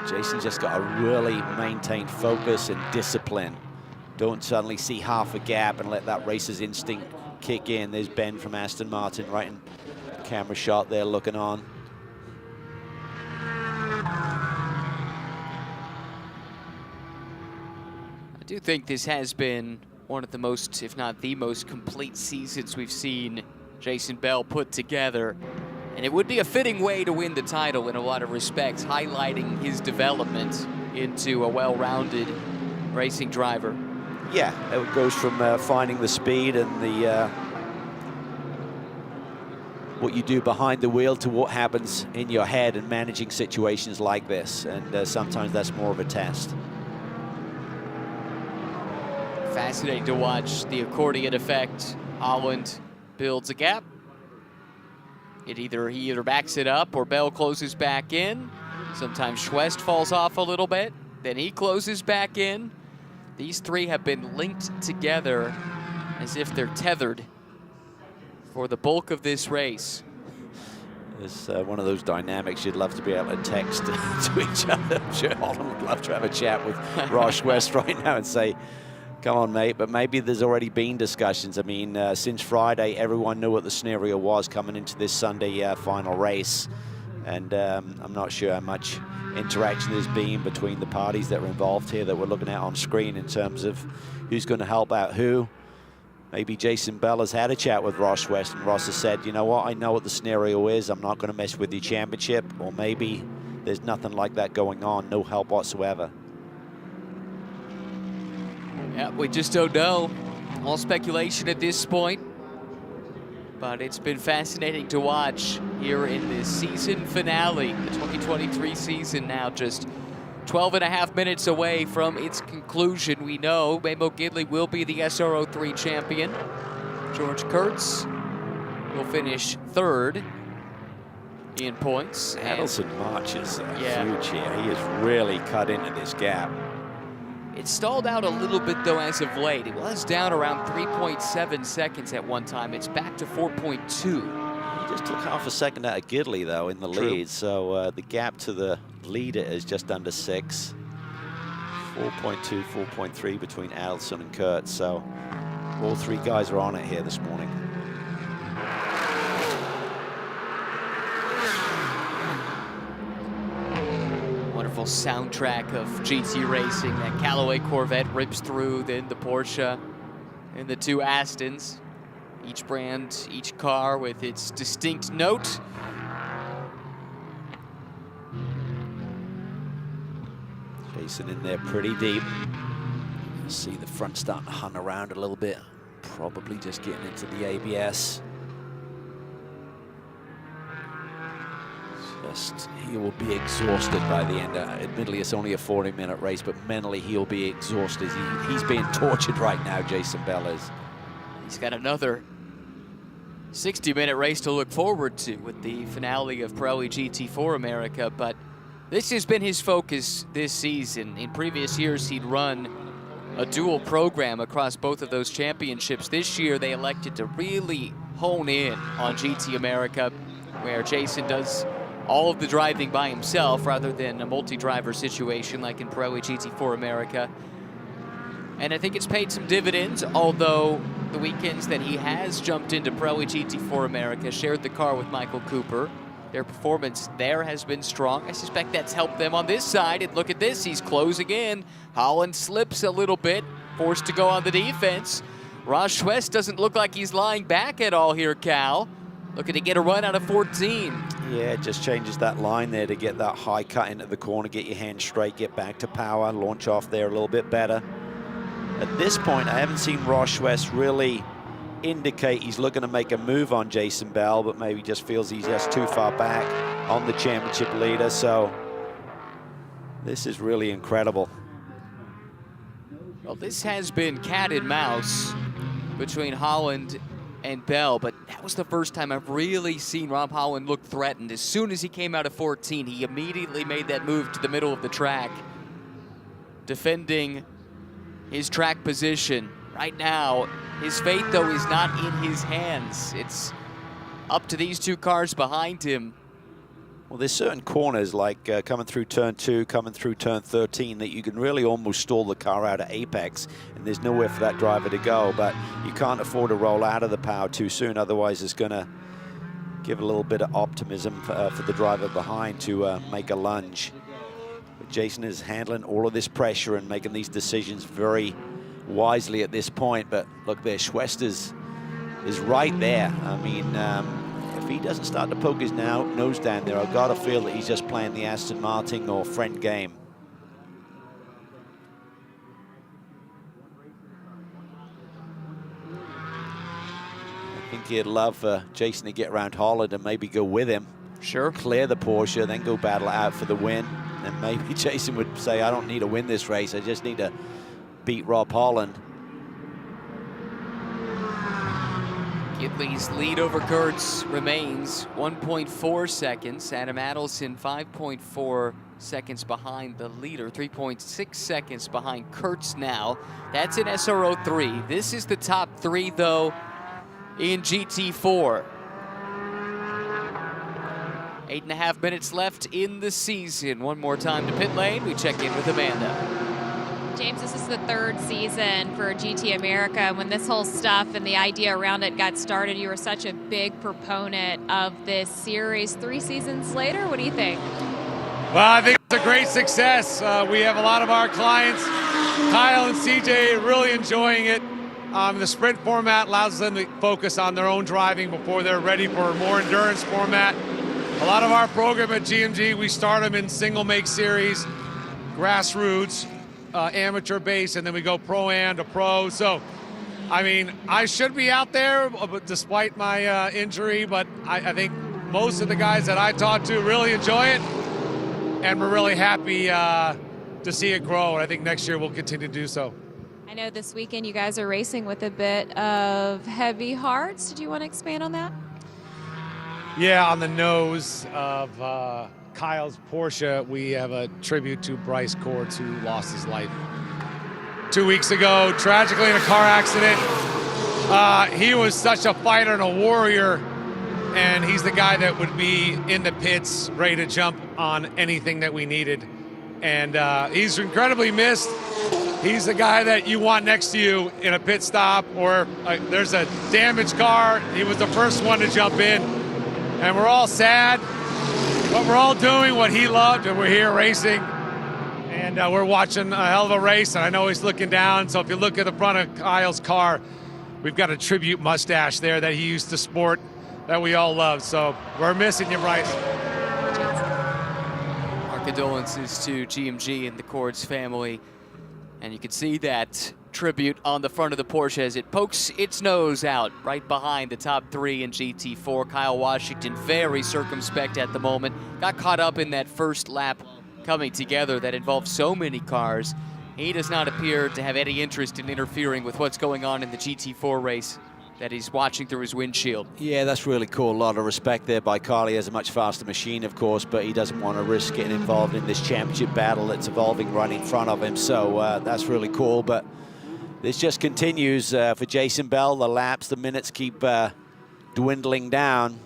Jason's just got to really maintain focus and discipline. Don't suddenly see half a gap and let that racer's instinct kick in. There's Ben from Aston Martin right in the camera shot there looking on. I do think this has been one of the most, if not the most complete seasons we've seen Jason Bell put together. And it would be a fitting way to win the title in a lot of respects, highlighting his development into a well-rounded racing driver. Yeah, it goes from finding the speed and the what you do behind the wheel to what happens in your head and managing situations like this. And sometimes that's more of a test. Fascinating to watch the accordion effect. Holland builds a gap. He either backs it up or Bell closes back in. Sometimes Schwest falls off a little bit, then he closes back in. These three have been linked together as if they're tethered for the bulk of this race. It's one of those dynamics you'd love to be able to text to each other. I'm sure Holland would love to have a chat with Ross West right now and say, come on, mate. But maybe there's already been discussions. I mean, since Friday, everyone knew what the scenario was coming into this Sunday final race. And I'm not sure how much interaction there's been between the parties that were involved here that we're looking at on screen in terms of who's going to help out who. Maybe Jason Bell has had a chat with Ross West, and Ross has said, you know what, I know what the scenario is. I'm not going to mess with the championship. Or maybe there's nothing like that going on, no help whatsoever. Yeah, we just don't know. All speculation at this point. But it's been fascinating to watch here in this season finale. The 2023 season now just 12.5 minutes away from its conclusion. We know Memo Gidley will be the SRO3 champion. George Kurtz will finish third in points. Adelson March is huge here. He has really cut into this gap. It stalled out a little bit, though, as of late. It was down around 3.7 seconds at one time. It's back to 4.2. He just took half a second out of Gidley, though, in the lead. So the gap to the leader is just under 6. 4.2, 4.3 between Adelson and Kurtz. So all three guys are on it here this morning. Wonderful soundtrack of GT racing. That Callaway Corvette rips through, then the Porsche and the two Astons. Each brand, each car with its distinct note. Jason in there pretty deep. You see the front starting to hunt around a little bit. Probably just getting into the ABS. he will be exhausted by the end. Admittedly, it's only a 40-minute race, but mentally he'll be exhausted. He's being tortured right now, Jason Bell is. He's got another 60-minute race to look forward to with the finale of Pirelli GT4 America, but this has been his focus this season. In previous years, he'd run a dual program across both of those championships. This year, they elected to really hone in on GT America, where Jason does all of the driving by himself rather than a multi-driver situation like in Pirelli GT4 America. And I think it's paid some dividends, although the weekends that he has jumped into Pirelli GT4 America, shared the car with Michael Cooper, their performance there has been strong. I suspect that's helped them on this side. And look at this, he's closing in. Holland slips a little bit, forced to go on the defense. Ross Schwest doesn't look like he's lying back at all here, Cal. Looking to get a run out of 14. Yeah, it just changes that line there to get that high cut into the corner, get your hands straight, get back to power, launch off there a little bit better. At this point, I haven't seen Ross Schwest really indicate he's looking to make a move on Jason Bell, but maybe just feels he's just too far back on the championship leader. So this is really incredible. Well, this has been cat and mouse between Holland and Bell, but that was the first time I've really seen Rob Holland look threatened. As soon as he came out of 14, he immediately made that move to the middle of the track, defending his track position. Right now, his fate, though, is not in his hands. It's up to these two cars behind him. Well, there's certain corners, like coming through turn 2, coming through turn 13, that you can really almost stall the car out at apex, and there's nowhere for that driver to go. But you can't afford to roll out of the power too soon, otherwise it's going to give a little bit of optimism for the driver behind to make a lunge. But Jason is handling all of this pressure and making these decisions very wisely at this point. But look there, Schwest is right there. I mean, if he doesn't start to poke his nose down there, I've got to feel that he's just playing the Aston Martin or friend game. I think he'd love Jason to get around Holland and maybe go with him. Sure. Clear the Porsche, then go battle it out for the win. And maybe Jason would say, I don't need to win this race, I just need to beat Rob Holland. Gidley's lead over Kurtz remains 1.4 seconds. Adam Adelson 5.4 seconds behind the leader, 3.6 seconds behind Kurtz now. That's in SRO 3. This is the top 3, though, in GT4. 8.5 minutes left in the season. One more time to pit lane. We check in with Amanda. James, this is the 3rd season for GT America. When this whole stuff and the idea around it got started, you were such a big proponent of this series. 3 seasons later, what do you think? Well, I think it's a great success. We have a lot of our clients, Kyle and CJ, really enjoying it. The sprint format allows them to focus on their own driving before they're ready for a more endurance format. A lot of our program at GMG, we start them in single make series, grassroots, amateur base, and then we go pro-am to pro. So, I mean, I should be out there despite my injury, but I think most of the guys that I talk to really enjoy it, and we're really happy to see it grow, and I think next year we'll continue to do so. I know this weekend you guys are racing with a bit of heavy hearts. Did you want to expand on that? Yeah, on the nose of Kyle's Porsche, we have a tribute to Bryce Courts, who lost his life 2 weeks ago, tragically in a car accident. He was such a fighter and a warrior, and he's the guy that would be in the pits, ready to jump on anything that we needed. And he's incredibly missed. He's the guy that you want next to you in a pit stop, or there's a damaged car. He was the first one to jump in. And we're all sad, but we're all doing what he loved, and we're here racing. And we're watching a hell of a race, and I know he's looking down. So if you look at the front of Kyle's car, we've got a tribute mustache there that he used to sport that we all love. So we're missing you, Bryce. Our condolences to GMG and the Cords family. And you can see that tribute on the front of the Porsche as it pokes its nose out right behind the top 3 in GT4. Kyle Washington very circumspect at the moment. Got caught up in that first lap coming together that involved so many cars. He does not appear to have any interest in interfering with what's going on in the GT4 race that he's watching through his windshield. Yeah, that's really cool. A lot of respect there by Kyle. He has a much faster machine, of course, but he doesn't want to risk getting involved in this championship battle that's evolving right in front of him. So that's really cool. But this just continues for Jason Bell. The laps, the minutes keep dwindling down.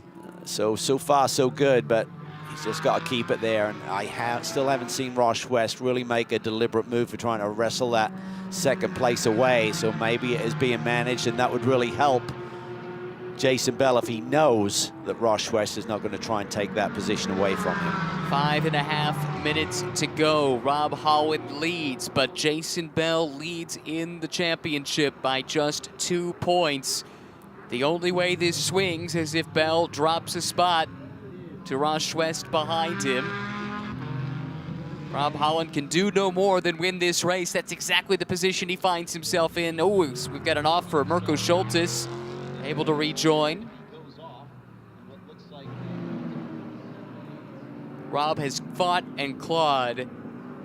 So far, so good, but he's just got to keep it there. And I still haven't seen Ross West really make a deliberate move for trying to wrestle that second place away. So maybe it is being managed, and that would really help Jason Bell if he knows that Ross West is not going to try and take that position away from him. 5.5 minutes to go. Rob Holland leads, but Jason Bell leads in the championship by just 2 points. The only way this swings is if Bell drops a spot to Ross West behind him. Rob Holland can do no more than win this race. That's exactly the position he finds himself in. Oh, we've got an off for Mirko Schultes, able to rejoin. Rob has fought and clawed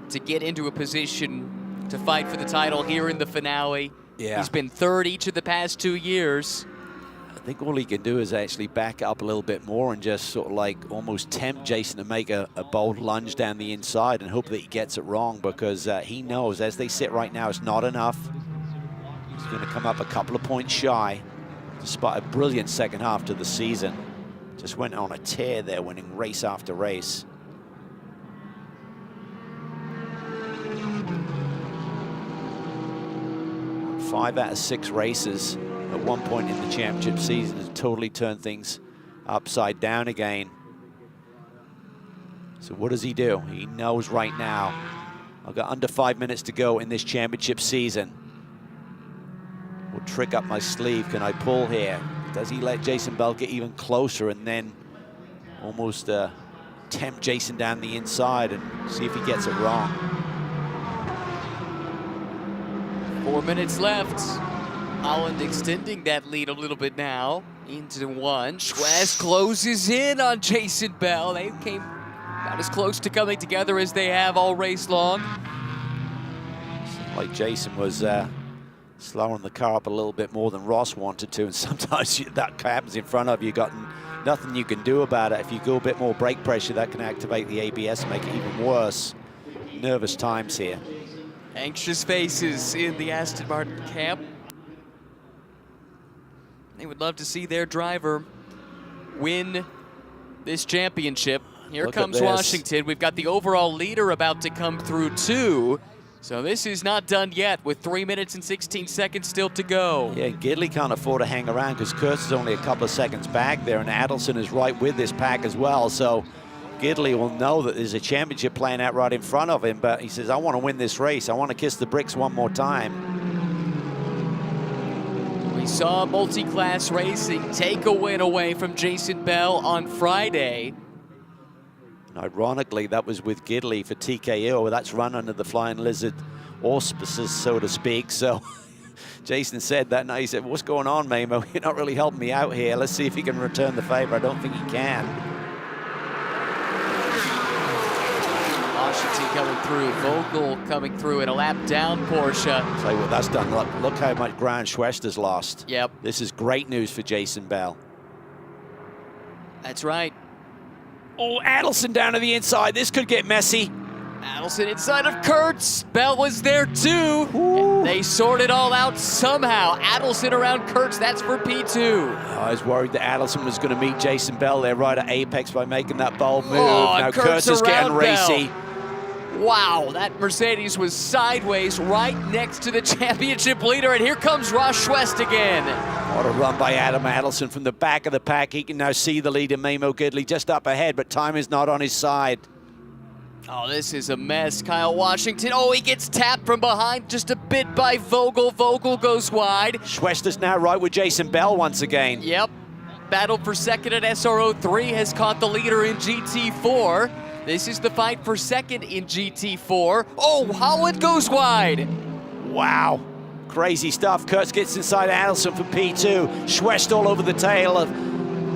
to get into a position to fight for the title here in the finale. Yeah. He's been third each of the past 2 years. I think all he can do is actually back up a little bit more and just sort of like almost tempt Jason to make a bold lunge down the inside and hope that he gets it wrong, because he knows as they sit right now, it's not enough. He's going to come up a couple of points shy, despite a brilliant second half to the season. Just went on a tear there, winning race after race. Five out of 6 races at one point in the championship season has totally turned things upside down again. So what does he do? He knows right now, I've got under 5 minutes to go in this championship season. What trick up my sleeve can I pull here? Does he let Jason Bell get even closer and then almost tempt Jason down the inside and see if he gets it wrong? 4 minutes left. Holland extending that lead a little bit now into 1. West closes in on Jason Bell. They came about as close to coming together as they have all race long. Like Jason was slowing the car up a little bit more than Ross wanted to, and sometimes that happens in front of you. Got nothing you can do about it. If you go a bit more brake pressure, that can activate the ABS and make it even worse. Nervous times here. Anxious faces in the Aston Martin camp. They would love to see their driver win this championship. Here comes Washington. We've got the overall leader about to come through too. So this is not done yet with 3 minutes and 16 seconds still to go. Yeah, Gidley can't afford to hang around because Kurtz is only a couple of seconds back there, and Adelson is right with this pack as well. So Gidley will know that there's a championship playing out right in front of him, but he says, I want to win this race. I want to kiss the bricks one more time. We saw multi-class racing take a win away from Jason Bell on Friday. And ironically, that was with Gidley for TKO. That's run under the Flying Lizard auspices, so to speak. So Jason said that night, he said, what's going on, Mamo? You're not really helping me out here. Let's see if he can return the favor. I don't think he can. Washington coming through, Vogel coming through in a lap down Porsche. Tell you what that's done. Look how much ground Schwest has lost. Yep. This is great news for Jason Bell. That's right. Oh, Adelson down to the inside. This could get messy. Adelson inside of Kurtz. Bell was there too. They sort it all out somehow. Adelson around Kurtz, that's for P2. I was worried that Adelson was going to meet Jason Bell there right at apex by making that bold move. Oh, now Kurtz is getting racy. Bell. Wow, that Mercedes was sideways right next to the championship leader, and here comes Ross West again. What a run by Adam Adelson from the back of the pack. He can now see the leader, Mamo Gidley, just up ahead, but time is not on his side. Oh, this is a mess. Kyle Washington, oh, he gets tapped from behind just a bit by Vogel. Vogel goes wide. Schwest is now right with Jason Bell once again. Yep. Battle for second at SRO 3 has caught the leader in GT4. This is the fight for second in GT4. Oh, Holland goes wide. Wow. Crazy stuff. Kurtz gets inside Adelson for P2. Schwest all over the tail of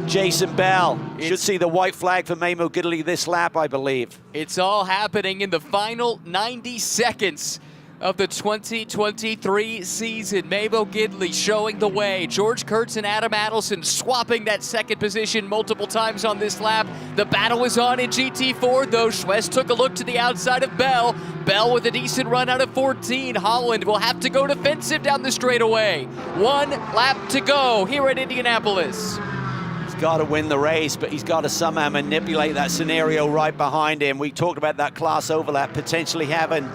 Jason Bell. Should see the white flag for Mamo Gidley this lap, I believe. It's all happening in the final 90 seconds of the 2023 season. Mamo Gidley showing the way. George Kurtz and Adam Adelson swapping that second position multiple times on this lap. The battle is on in GT4, though. Schwest took a look to the outside of Bell. Bell with a decent run out of 14. Holland will have to go defensive down the straightaway. 1 lap to go here at Indianapolis. He's got to win the race, but he's got to somehow manipulate that scenario right behind him. We talked about that class overlap potentially having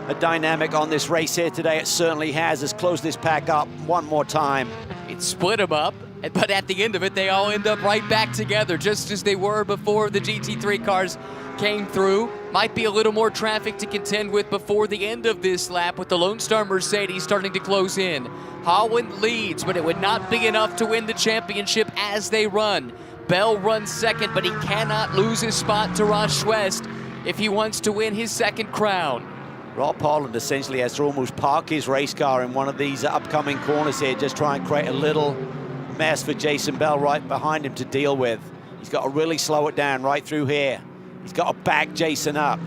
a dynamic on this race here today. It certainly has. Let's close this pack up one more time. It split them up, but at the end of it, they all end up right back together, just as they were before the GT3 cars came through. Might be a little more traffic to contend with before the end of this lap, with the Lone Star Mercedes starting to close in. Holland leads, but it would not be enough to win the championship as they run. Bell runs second, but he cannot lose his spot to Ross Schwest if he wants to win his second crown. Rob Holland essentially has to almost park his race car in one of these upcoming corners here, just try and create a little mess for Jason Bell right behind him to deal with. He's got to really slow it down right through here. He's got to back Jason up.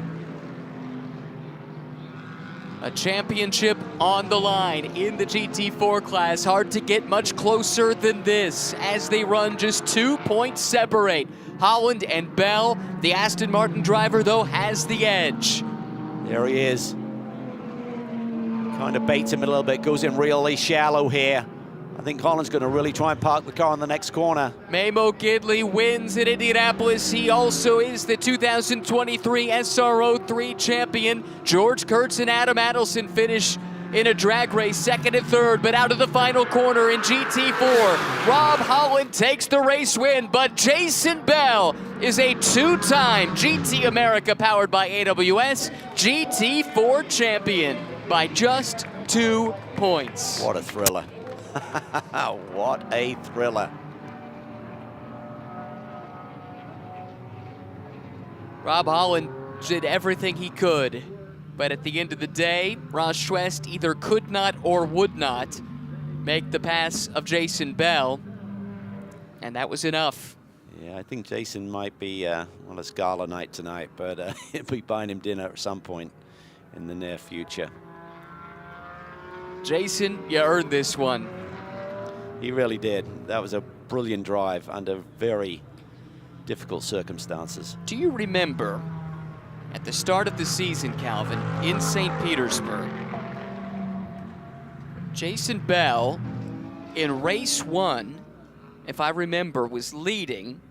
A championship on the line in the GT4 class. Hard to get much closer than this as they run. Just 2 points separate Holland and Bell. The Aston Martin driver, though, has the edge. There he is. Kind of baits him a little bit, goes in really shallow here. I think Holland's going to really try and park the car in the next corner. Mamo Gidley wins at Indianapolis. He also is the 2023 SRO 3 champion. George Kurtz and Adam Adelson finish in a drag race, second and third, but out of the final corner in GT4. Rob Holland takes the race win, but Jason Bell is a 2-time GT America powered by AWS GT4 champion by just 2 points. What a thriller. What a thriller. Rob Holland did everything he could, but at the end of the day, Ross Schwest either could not or would not make the pass of Jason Bell, and that was enough. Yeah, I think Jason might be, well, it's gala night tonight, but he'll be buying him dinner at some point in the near future. Jason, you earned this one. He really did. That was a brilliant drive under very difficult circumstances. Do you remember at the start of the season, Calvin, in St. Petersburg, Jason Bell in race 1, if I remember, was leading,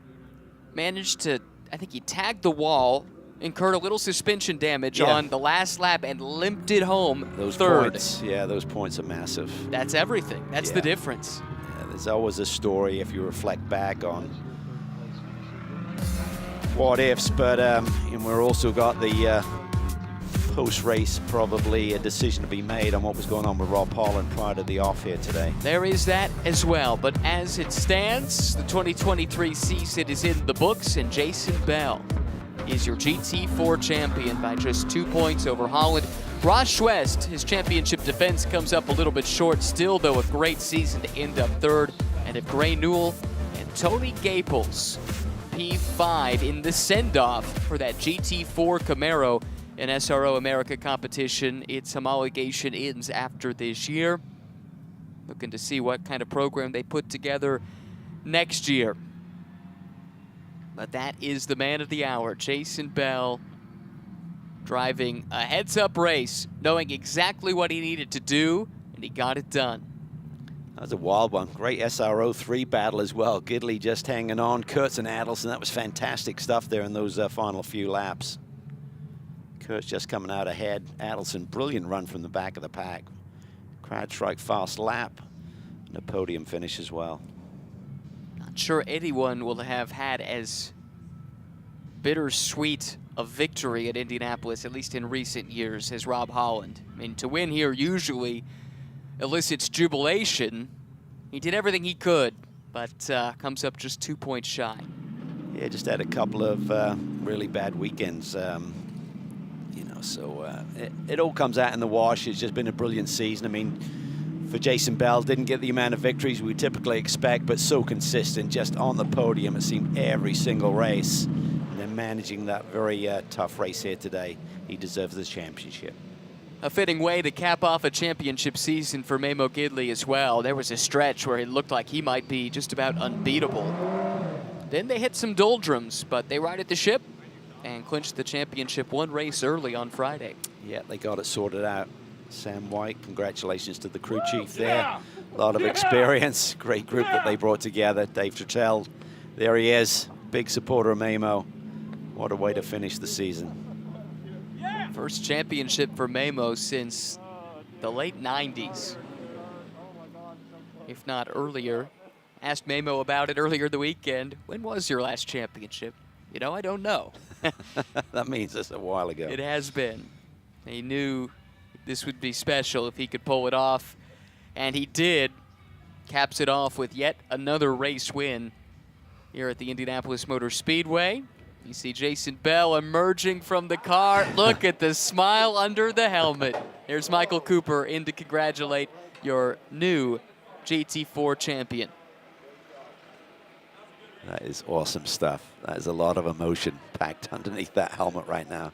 managed to, I think he tagged the wall, incurred a little suspension damage on the last lap and limped it home those third. Points, yeah, those points are massive. That's everything. That's the difference. Yeah, there's always a story if you reflect back on what ifs, but and we're also got the post-race probably a decision to be made on what was going on with Rob Holland prior to the off here today. There is that as well, but as it stands, the 2023 season is in the books, and Jason Bell is your GT4 champion by just 2 points over Holland. Ross Schwest, his championship defense comes up a little bit short. Still, though, a great season to end up third. And if Gray Newell and Tony Gaples, P5 in the send-off for that GT4 Camaro in SRO America competition, its homologation ends after this year. Looking to see what kind of program they put together next year. But that is the man of the hour, Jason Bell, driving a heads-up race, knowing exactly what he needed to do, and he got it done. That was a wild one. Great SRO 3 battle as well. Gidley just hanging on. Kurtz and Adelson, that was fantastic stuff there in those final few laps. Kurtz just coming out ahead. Adelson, brilliant run from the back of the pack. CrowdStrike fast lap and a podium finish as well. Not sure anyone will have had as bittersweet a victory at Indianapolis, at least in recent years, as Rob Holland. I mean, to win here usually elicits jubilation. He did everything he could, but comes up just 2 points shy. Yeah, just had a couple of really bad weekends. You know, so it all comes out in the wash. It's just been a brilliant season. I mean, for Jason Bell. Didn't get the amount of victories we typically expect, but so consistent, just on the podium, it seemed every single race. And then managing that very tough race here today. He deserves this championship. A fitting way to cap off a championship season for Memo Gidley as well. There was a stretch where it looked like he might be just about unbeatable. Then they hit some doldrums, but they righted the ship and clinched the championship one race early on Friday. Yeah, they got it sorted out. Sam White, congratulations to the crew chief there. A lot of experience, great group that they brought together. Dave Trottel, there he is, big supporter of Memo. What a way to finish the season. First championship for Memo since the late 90s, if not earlier. Asked Memo about it earlier the weekend. When was your last championship? You know, I don't know. That means it's a while ago. It has been. He knew this would be special if he could pull it off, and he did. Caps it off with yet another race win here at the Indianapolis Motor Speedway. You see Jason Bell emerging from the car. Look at the smile under the helmet. There's Michael Cooper in to congratulate your new GT4 champion. That is awesome stuff. That is a lot of emotion packed underneath that helmet right now.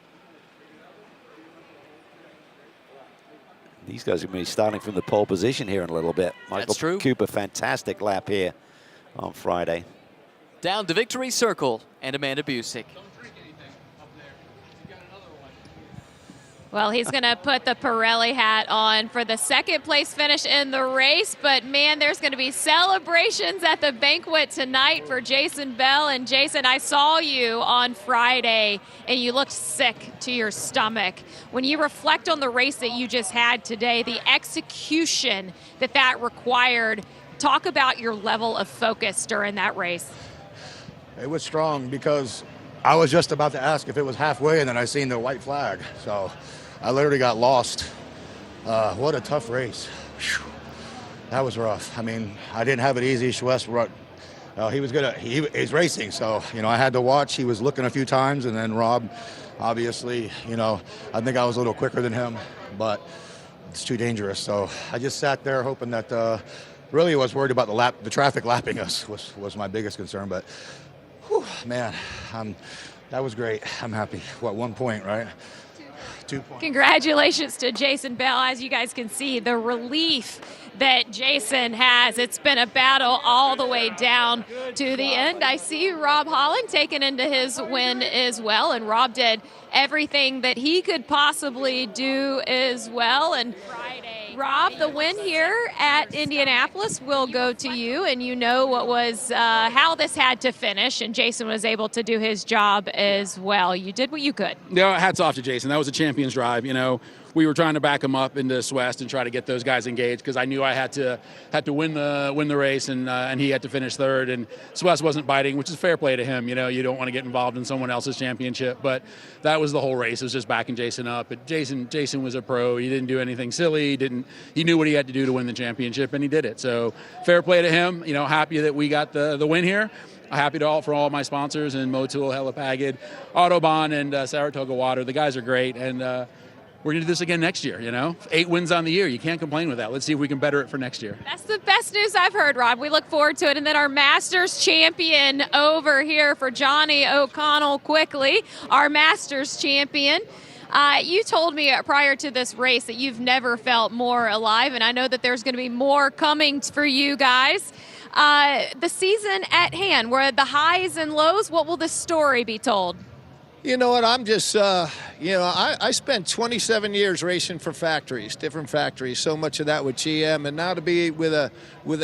These guys are going to be starting from the pole position here in a little bit. That's true. Michael Cooper, fantastic lap here on Friday. Down to victory circle and Amanda Busick. Well, he's going to put the Pirelli hat on for the second place finish in the race. But, man, there's going to be celebrations at the banquet tonight for Jason Bell. And, Jason, I saw you on Friday, and you looked sick to your stomach. When you reflect on the race that you just had today, the execution that required, talk about your level of focus during that race. It was strong because I was just about to ask if it was halfway, and then I seen the white flag. So I literally got lost. What a tough race. Whew. That was rough. I mean, I didn't have it easy. Schwest, he was good. He's racing, so, you know, I had to watch. He was looking a few times, and then Rob, obviously, you know, I think I was a little quicker than him, but it's too dangerous. So I just sat there hoping that really was worried about the traffic lapping us was my biggest concern, but whew, man, that was great. I'm happy. What, 1 point, right? 2 points. Congratulations to Jason Bell. As you guys can see, the relief that Jason has. It's been a battle all the way down to the end. I see Rob Holland taking into his win as well, and Rob did everything that he could possibly do as well. And Rob, the win here at Indianapolis will go to you, and you know what was how this had to finish, and Jason was able to do his job as well. You did what you could. Yeah, hats off to Jason. That was a champion's drive. You know, we were trying to back him up into West and try to get those guys engaged because I knew I had to win the race, and he had to finish third. And West wasn't biting, which is fair play to him. You know, you don't want to get involved in someone else's championship, but that was the whole race. It was just backing Jason up. But Jason was a pro. He didn't do anything silly. He knew what he had to do to win the championship, and he did it. So fair play to him. You know, happy that we got the win here. Happy for all my sponsors and Motul, Helipagid, Autobahn, and Saratoga Water. The guys are great, and we're going to do this again next year, you know? 8 wins on the year. You can't complain with that. Let's see if we can better it for next year. That's the best news I've heard, Rob. We look forward to it. And then our Masters champion over here for Johnny O'Connell quickly, our Masters champion. You told me prior to this race that you've never felt more alive, and I know that there's going to be more coming for you guys. The season at hand, where the highs and lows, what will the story be told? You know what, I'm just, I spent 27 years racing for factories, different factories, so much of that with GM, and now to be with a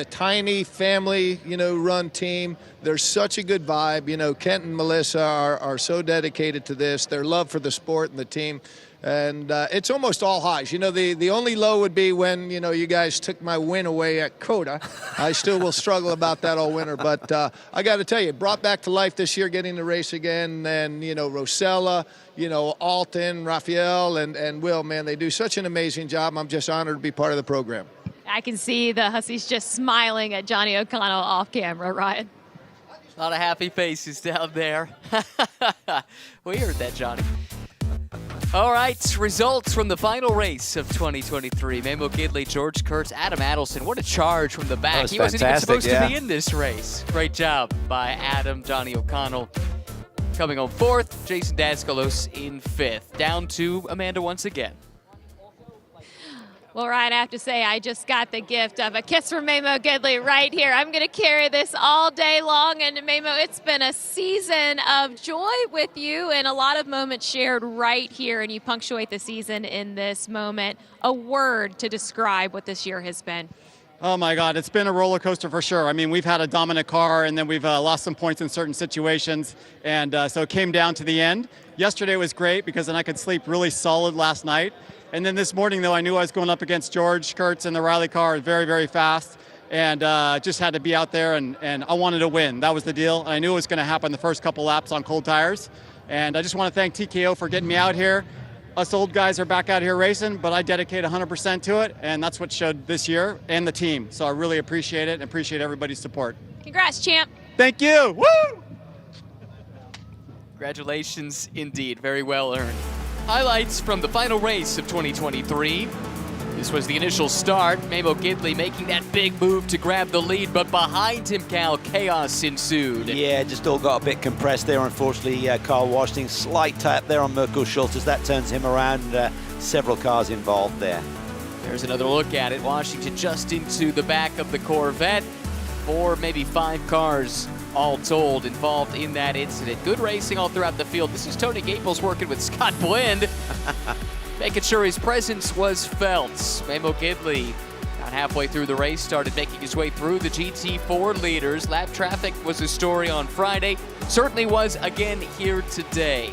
tiny family, run team, there's such a good vibe. Kent and Melissa are so dedicated to this, their love for the sport and the team, and it's almost all highs. The only low would be when, you guys took my win away at COTA. I still will struggle about that all winter, but I got to tell you, brought back to life this year, getting to race again, and, Rosella, Alton, Raphael, and Will, man, they do such an amazing job. I'm just honored to be part of the program. I can see the Hussies just smiling at Johnny O'Connell off camera, Ryan. A lot of happy faces down there. We heard that, Johnny. All right, results from the final race of 2023. Memo Gidley, George Kurtz, Adam Adelson. What a charge from the back. Was he wasn't even fantastic, supposed to be in this race. Great job by Adam, Johnny O'Connell. Coming home 4th, Jason Daskalos in 5th. Down to Amanda once again. Well, Ryan, I have to say, I just got the gift of a kiss from Memo Gidley right here. I'm going to carry this all day long. And Memo, it's been a season of joy with you and a lot of moments shared right here. And you punctuate the season in this moment. A word to describe what this year has been. Oh my God, it's been a roller coaster for sure. I mean, we've had a dominant car and then we've lost some points in certain situations. And so it came down to the end. Yesterday was great because then I could sleep really solid last night. And then this morning, though, I knew I was going up against George Kurtz and the Riley car very, very fast. And just had to be out there, and I wanted to win. That was the deal. I knew it was going to happen the first couple laps on cold tires. And I just want to thank TKO for getting me out here. Us old guys are back out here racing, but I dedicate 100% to it. And that's what showed this year and the team. So I really appreciate it and appreciate everybody's support. Congrats, champ. Thank you. Woo! Congratulations indeed. Very well earned. Highlights from the final race of 2023. This was the initial start. Memo Gidley making that big move to grab the lead, but behind him, Cal, chaos ensued. Yeah, just all got a bit compressed there, unfortunately. Carl Washington, slight tap there on Mirko Schultes. That turns him around. Several cars involved there. There's another look at it. Washington just into the back of the Corvette. 4, maybe 5 cars all told involved in that incident. Good racing all throughout the field. This is Tony Gaples working with Scott Blind, making sure his presence was felt. Memo Gidley, about halfway through the race, started making his way through the GT4 leaders. Lap traffic was a story on Friday. Certainly was again here today.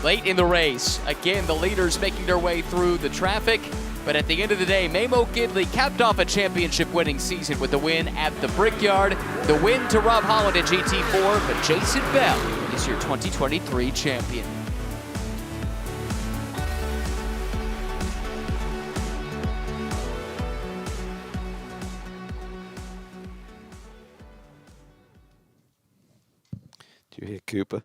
Late in the race, again, the leaders making their way through the traffic. But at the end of the day, Memo Gidley capped off a championship-winning season with the win at the Brickyard. The win to Rob Holland at GT4, but Jason Bell is your 2023 champion. Do you hear Cooper?